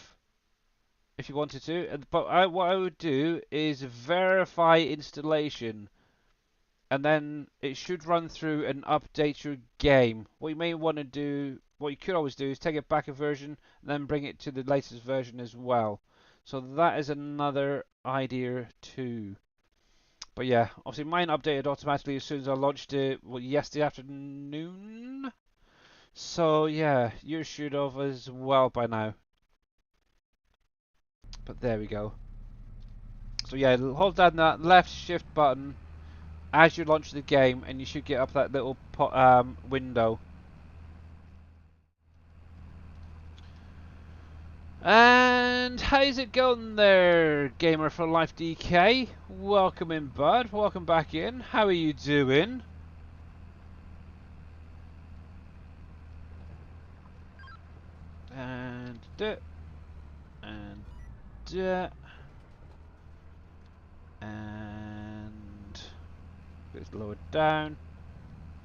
A: if you wanted to. But what I would do is verify installation, and then it should run through and update your game. What you may want to do, what you could always do, is take it back a version and then bring it to the latest version as well. So that is another idea too. But yeah, obviously mine updated automatically as soon as I launched it yesterday afternoon. So yeah, yours should have as well by now. But there we go. So yeah, hold down that left shift button as you launch the game, and you should get up that little window. And how's it going there, Gamer for Life DK? Welcome in, bud. Welcome back in. How are you doing? And and and it's lowered down.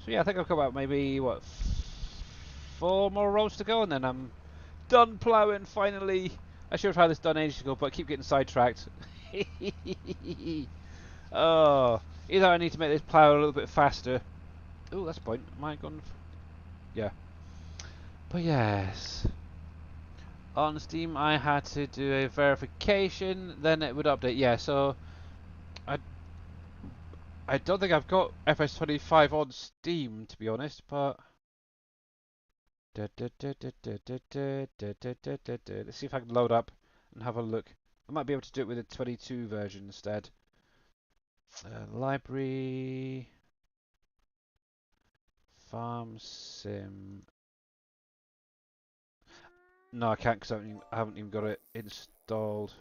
A: So yeah, I think I've got about maybe what 4 more rows to go, and then I'm done ploughing finally. I should have had this done ages ago, but I keep getting sidetracked. Oh, either I need to make this plough a little bit faster. Oh, that's a point. Am I going? Yeah. But yes. On Steam, I had to do a verification, then it would update. Yeah, so I don't think I've got FS25 on Steam, to be honest, but... Let's see if I can load up and have a look. I might be able to do it with a 22 version instead. Library... Farm Sim... No, I can't because I haven't even got it installed.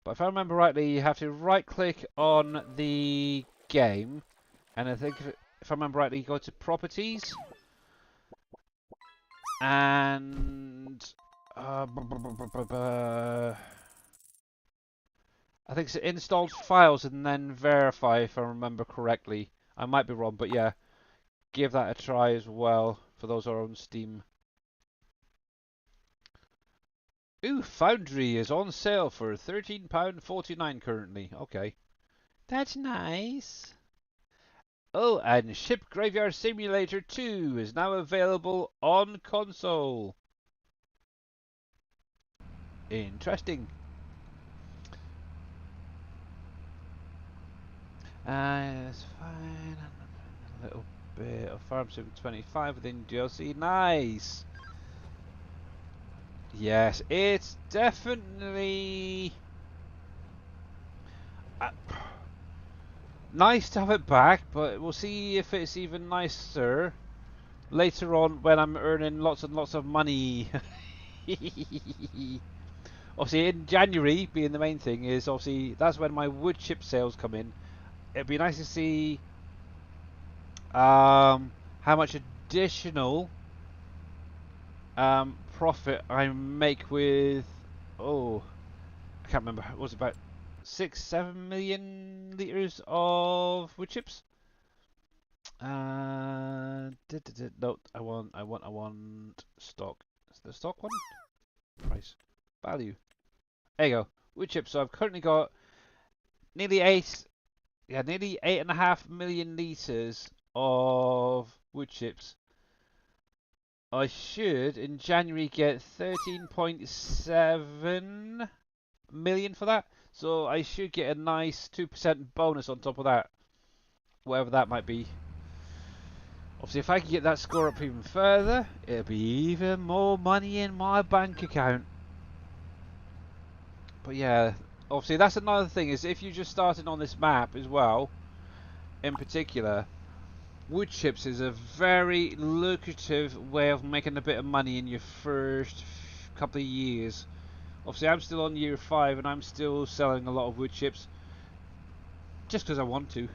A: But if I remember rightly, you have to right-click on the game, and I think if I remember rightly, you go to Properties, and I think it's installed files and then verify if I remember correctly. I might be wrong, but yeah, give that a try as well for those who are on Steam. Ooh, Foundry is on sale for £13.49 currently. Okay. That's nice. Oh, and Ship Graveyard Simulator 2 is now available on console. Interesting. That's fine. A little bit of Farm Sim 25 within DLC. Nice. Yes, it's definitely nice to have it back, but we'll see if it's even nicer later on when I'm earning lots and lots of money. Obviously, in January, being the main thing, is obviously that's when my wood chip sales come in. It'd be nice to see how much additional profit I make with. Oh, I can't remember. It was about 6-7 million liters of wood chips. No, I want stock. Is the stock one? Price, value. There you go. Wood chips. So I've currently got nearly 8.5 million liters of wood chips. I should in January get 13.7 million for that. So I should get a nice 2% bonus on top of that. Whatever that might be. Obviously, if I can get that score up even further, it'll be even more money in my bank account. But yeah, obviously that's another thing, is if you're just starting on this map as well, in particular, wood chips is a very lucrative way of making a bit of money in your first couple of years. Obviously I'm still on year 5 and I'm still selling a lot of wood chips just because I want to.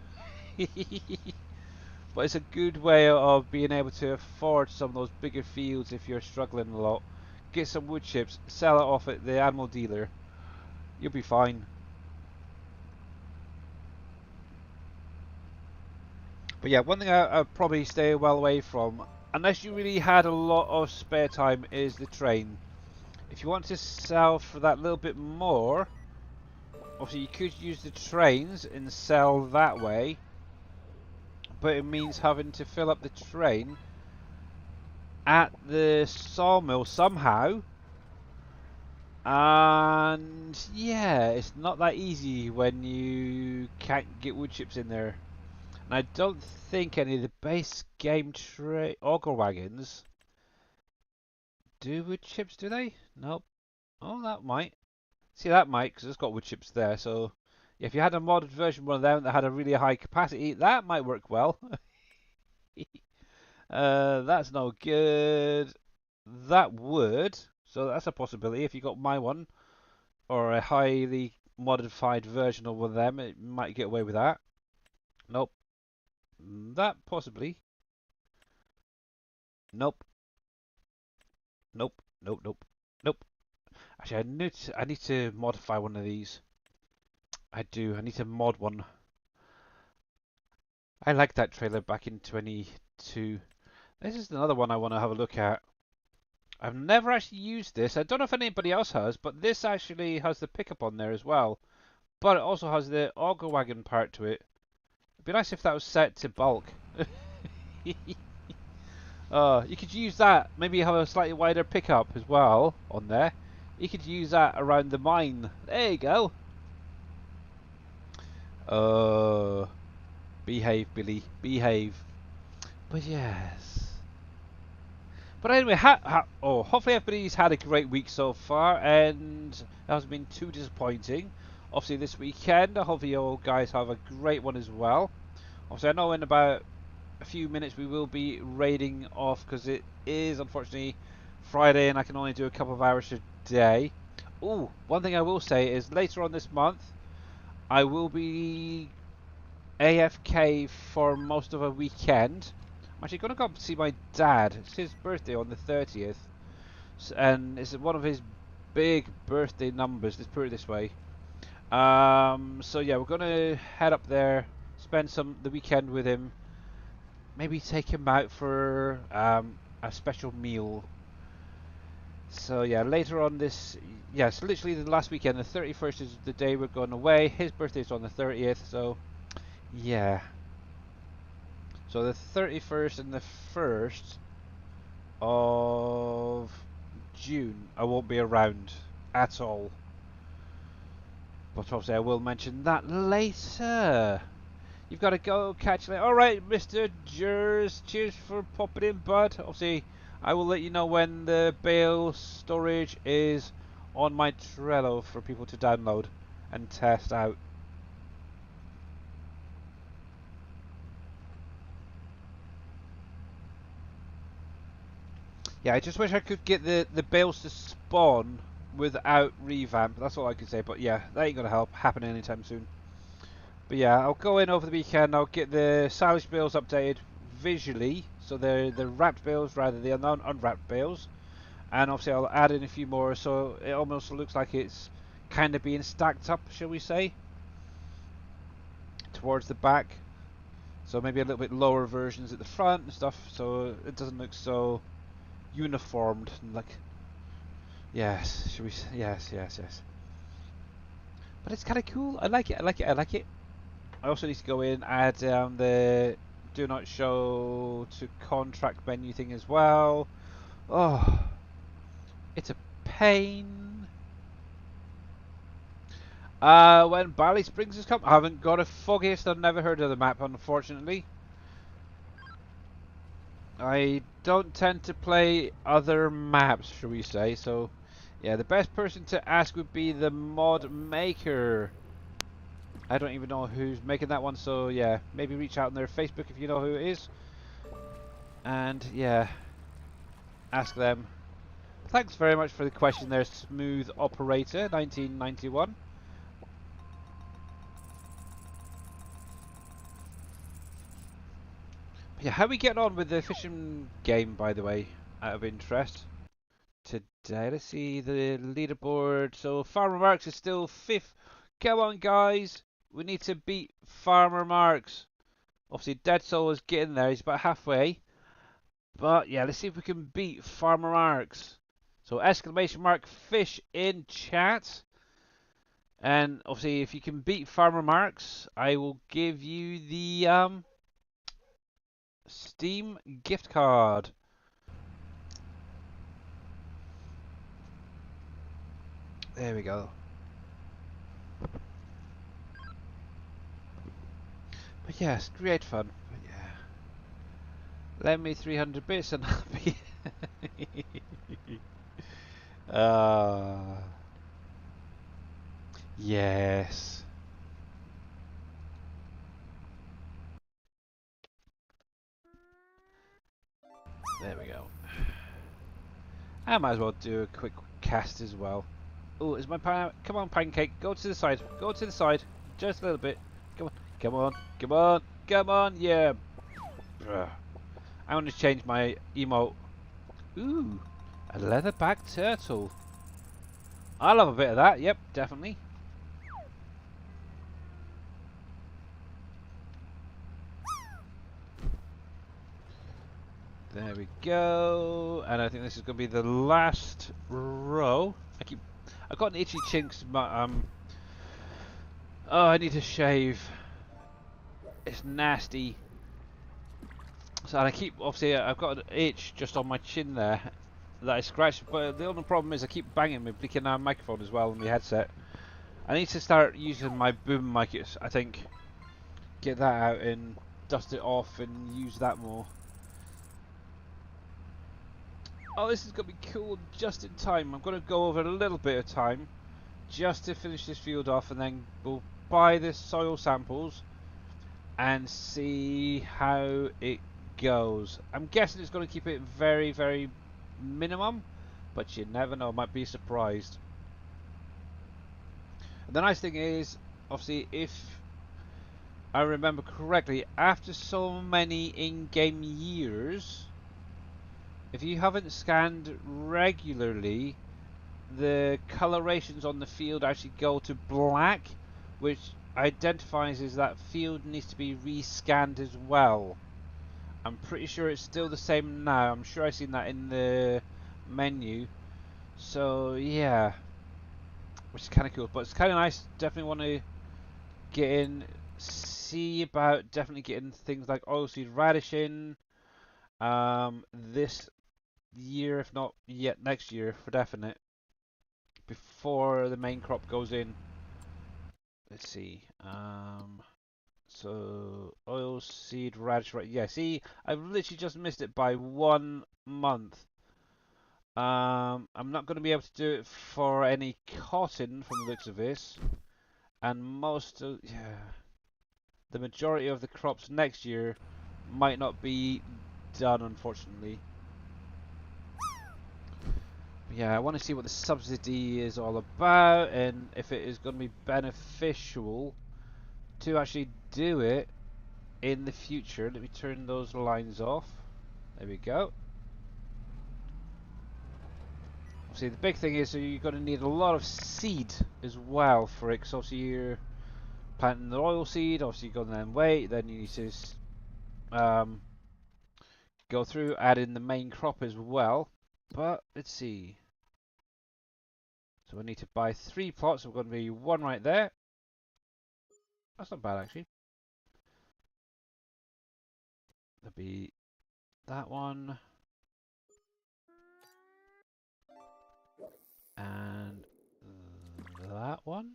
A: But it's a good way of being able to afford some of those bigger fields if you're struggling a lot. Get some wood chips, sell it off at the animal dealer. You'll be fine. But yeah, one thing I'd probably stay well away from, unless you really had a lot of spare time, is the train. If you want to sell for that little bit more, obviously you could use the trains and sell that way. But it means having to fill up the train at the sawmill somehow. And yeah, it's not that easy when you can't get wood chips in there. And I don't think any of the base game auger wagons do wood chips, do they? Nope. Oh, that might. See, that might, because it's got wood chips there. So yeah, if you had a modded version of one of them that had a really high capacity, that might work well. That's no good. That would. So that's a possibility. If you got my one, or a highly modified version of one of them, it might get away with that. Nope. That possibly. Nope. Nope. Nope. Nope. Nope. Actually, I need to modify one of these. I do. I need to mod one. I like that trailer back in 22. This is another one I want to have a look at. I've never actually used this. I don't know if anybody else has, but this actually has the pickup on there as well. But it also has the auger wagon part to it. It'd be nice if that was set to bulk. You could use that. Maybe have a slightly wider pickup as well on there. You could use that around the mine. There you go. Uh, behave, Billy, behave. But yes. But anyway, hopefully everybody's had a great week so far, and it hasn't been too disappointing. Obviously, this weekend, I hope you all guys have a great one as well. Obviously, I know in about a few minutes we will be raiding off because it is unfortunately Friday, and I can only do a couple of hours a day. Oh, one thing I will say is later on this month, I will be AFK for most of a weekend. I'm actually going to go up to see my dad. It's his birthday on the 30th. And it's one of his big birthday numbers, let's put it this way. So yeah, we're going to head up there, spend the weekend with him. Maybe take him out for a special meal. So yeah, later on this, yes, literally the last weekend, the 31st is the day we're going away. His birthday's on the 30th, so yeah. So the 31st and the 1st of June, I won't be around at all. But obviously I will mention that later. You've got to go catch it. Alright, Mr. Jers, cheers for popping in, bud. Obviously, I will let you know when the bale storage is on my Trello for people to download and test out. Yeah, I just wish I could get the bales to spawn without revamp. That's all I can say. But yeah, that ain't going to happen anytime soon. But yeah, I'll go in over the weekend. I'll get the salvage bales updated visually, so they're the wrapped bales rather than the unwrapped bales. And obviously I'll add in a few more, so it almost looks like it's kind of being stacked up, shall we say, towards the back. So maybe a little bit lower versions at the front and stuff, so it doesn't look so uniformed. Like, yes, should we? Yes, yes, yes. But it's kind of cool. I like it. I like it. I like it. I also need to go in, add the do not show to contract menu thing as well. Oh, it's a pain. When Bally Springs has come, I haven't got a foggiest. I've never heard of the map, unfortunately. I don't tend to play other maps, shall we say. So, yeah, the best person to ask would be the mod maker. I don't even know who's making that one, so yeah, maybe reach out on their Facebook if you know who it is. And yeah, ask them. Thanks very much for the question there, Smooth Operator 1991. Yeah, how are we getting on with the fishing game, by the way, out of interest? Today, let's see the leaderboard. So Farmer Marks is still 5th. Come on, guys. We need to beat Farmer Marks. Obviously, Dead Soul is getting there. He's about halfway. But yeah, let's see if we can beat Farmer Marks. So exclamation mark fish in chat. And obviously, if you can beat Farmer Marks, I will give you the Steam gift card. There we go. But yes, great fun. But yeah. Lend me 300 bits and I'll be... yes. There we go. I might as well do a quick cast as well. Oh, is my come on, pancake, go to the side. Go to the side. Just a little bit. Come on. Come on. Come on. Come on. Yeah. Ugh. I want to change my emote. Ooh, a leatherback turtle. I love a bit of that. Yep, definitely. There we go. And I think this is going to be the last row. I've got an itchy chinks. Oh, I need to shave. It's nasty. So and I keep, obviously, I've got an itch just on my chin there that I scratched. But the only problem is I keep banging my blinking microphone as well on the headset. I need to start using my boom mic, I think. Get that out and dust it off and use that more. Oh, this is going to be cool just in time. I'm going to go over a little bit of time just to finish this field off, and then we'll buy the soil samples and see how it goes. I'm guessing it's going to keep it very, very minimum, but you never know. Might be surprised. And the nice thing is, obviously, if I remember correctly, after so many in-game years, if you haven't scanned regularly, the colorations on the field actually go to black, which identifies as that field needs to be rescanned as well. I'm pretty sure it's still the same now. I'm sure I've seen that in the menu. So yeah, which is kind of cool. But it's kind of nice. Definitely want to get in, see about definitely getting things like oilseed radish in this year, if not yet next year, for definite. Before the main crop goes in. Let's see. So oilseed radish, right? Yeah. See, I've literally just missed it by 1 month. I'm not going to be able to do it for any cotton from the looks of this, and the majority of the crops next year might not be done, unfortunately. Yeah, I want to see what the subsidy is all about, and if it is going to be beneficial to actually do it in the future. Let me turn those lines off. There we go. See, the big thing is so you're going to need a lot of seed as well for it, because obviously you're planting the oil seed, obviously you're going to then wait, then you need to go through, add in the main crop as well. But let's see. So we need to buy 3 plots, so we're going to be 1 right there. That's not bad actually. There'll be that one. And that one.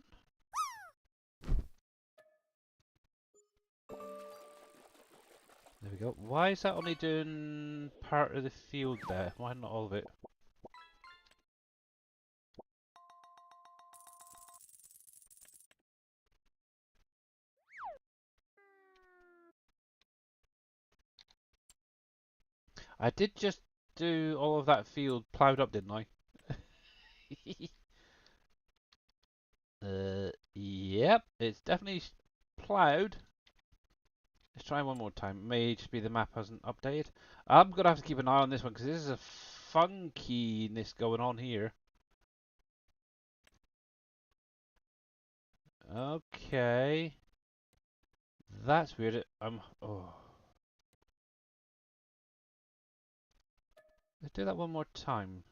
A: There we go. Why is that only doing part of the field there? Why not all of it? I did just do all of that field ploughed up, didn't I? Yep, it's definitely ploughed. Let's try one more time. It may just be the map hasn't updated. I'm gonna have to keep an eye on this one because this is a funkiness going on here. Okay, that's weird. Oh, let's do that one more time.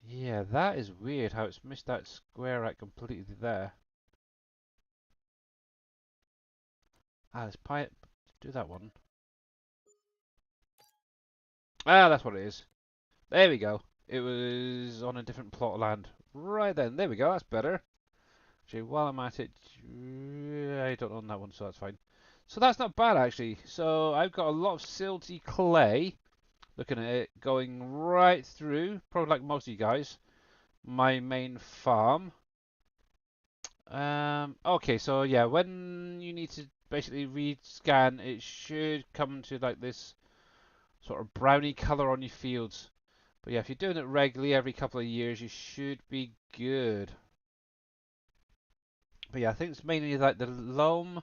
A: Yeah, that is weird how it's missed that square out completely there. Ah, let's do that one. Ah, that's what it is. There we go. It was on a different plot of land. Right then, there we go, that's better. Actually, while I'm at it, I don't own that one, so that's fine. So that's not bad, actually. So I've got a lot of silty clay, looking at it, going right through, probably like most of you guys, my main farm. Okay, so yeah, when you need to basically rescan, it should come to like this sort of brownie colour on your fields. But yeah, if you're doing it regularly every couple of years, you should be good. But yeah, I think it's mainly like the loam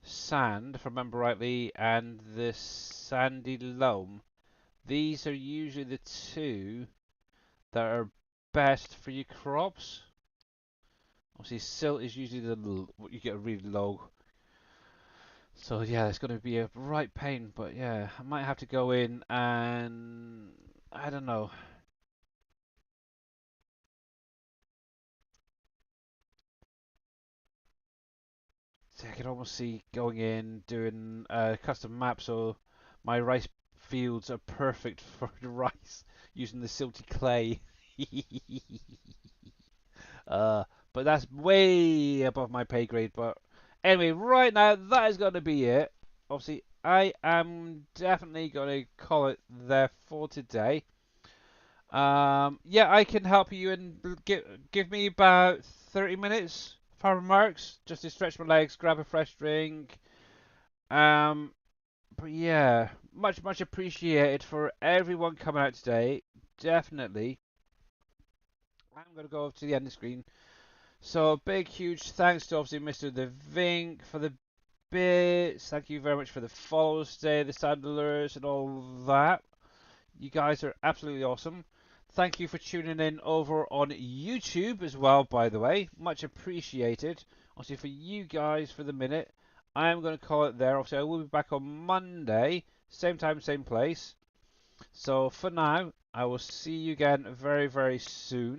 A: sand, if I remember rightly, and the sandy loam. These are usually the two that are best for your crops. Obviously, silt is usually what you get really low. So yeah, it's going to be a right pain. But yeah, I might have to go in and I don't know. See, I can almost see going in, doing a custom map so my rice fields are perfect for the rice using the silty clay. But that's way above my pay grade. But anyway, right now that is going to be it. Obviously, I am definitely going to call it there for today. Yeah, I can help you and give me about 30 minutes, Farmer Marks, just to stretch my legs, grab a fresh drink. Um, but yeah, much appreciated for everyone coming out today. Definitely. I'm going to go over to the end of the screen. So big, huge thanks to obviously Mr. The Vink for the bits. Thank you very much for the follows today, the sandalers and all that. You guys are absolutely awesome. Thank you for tuning in over on YouTube as well, by the way. Much appreciated. Obviously for you guys for the minute. I am going to call it there. Obviously I will be back on Monday. Same time, same place. So for now, I will see you again very, very soon.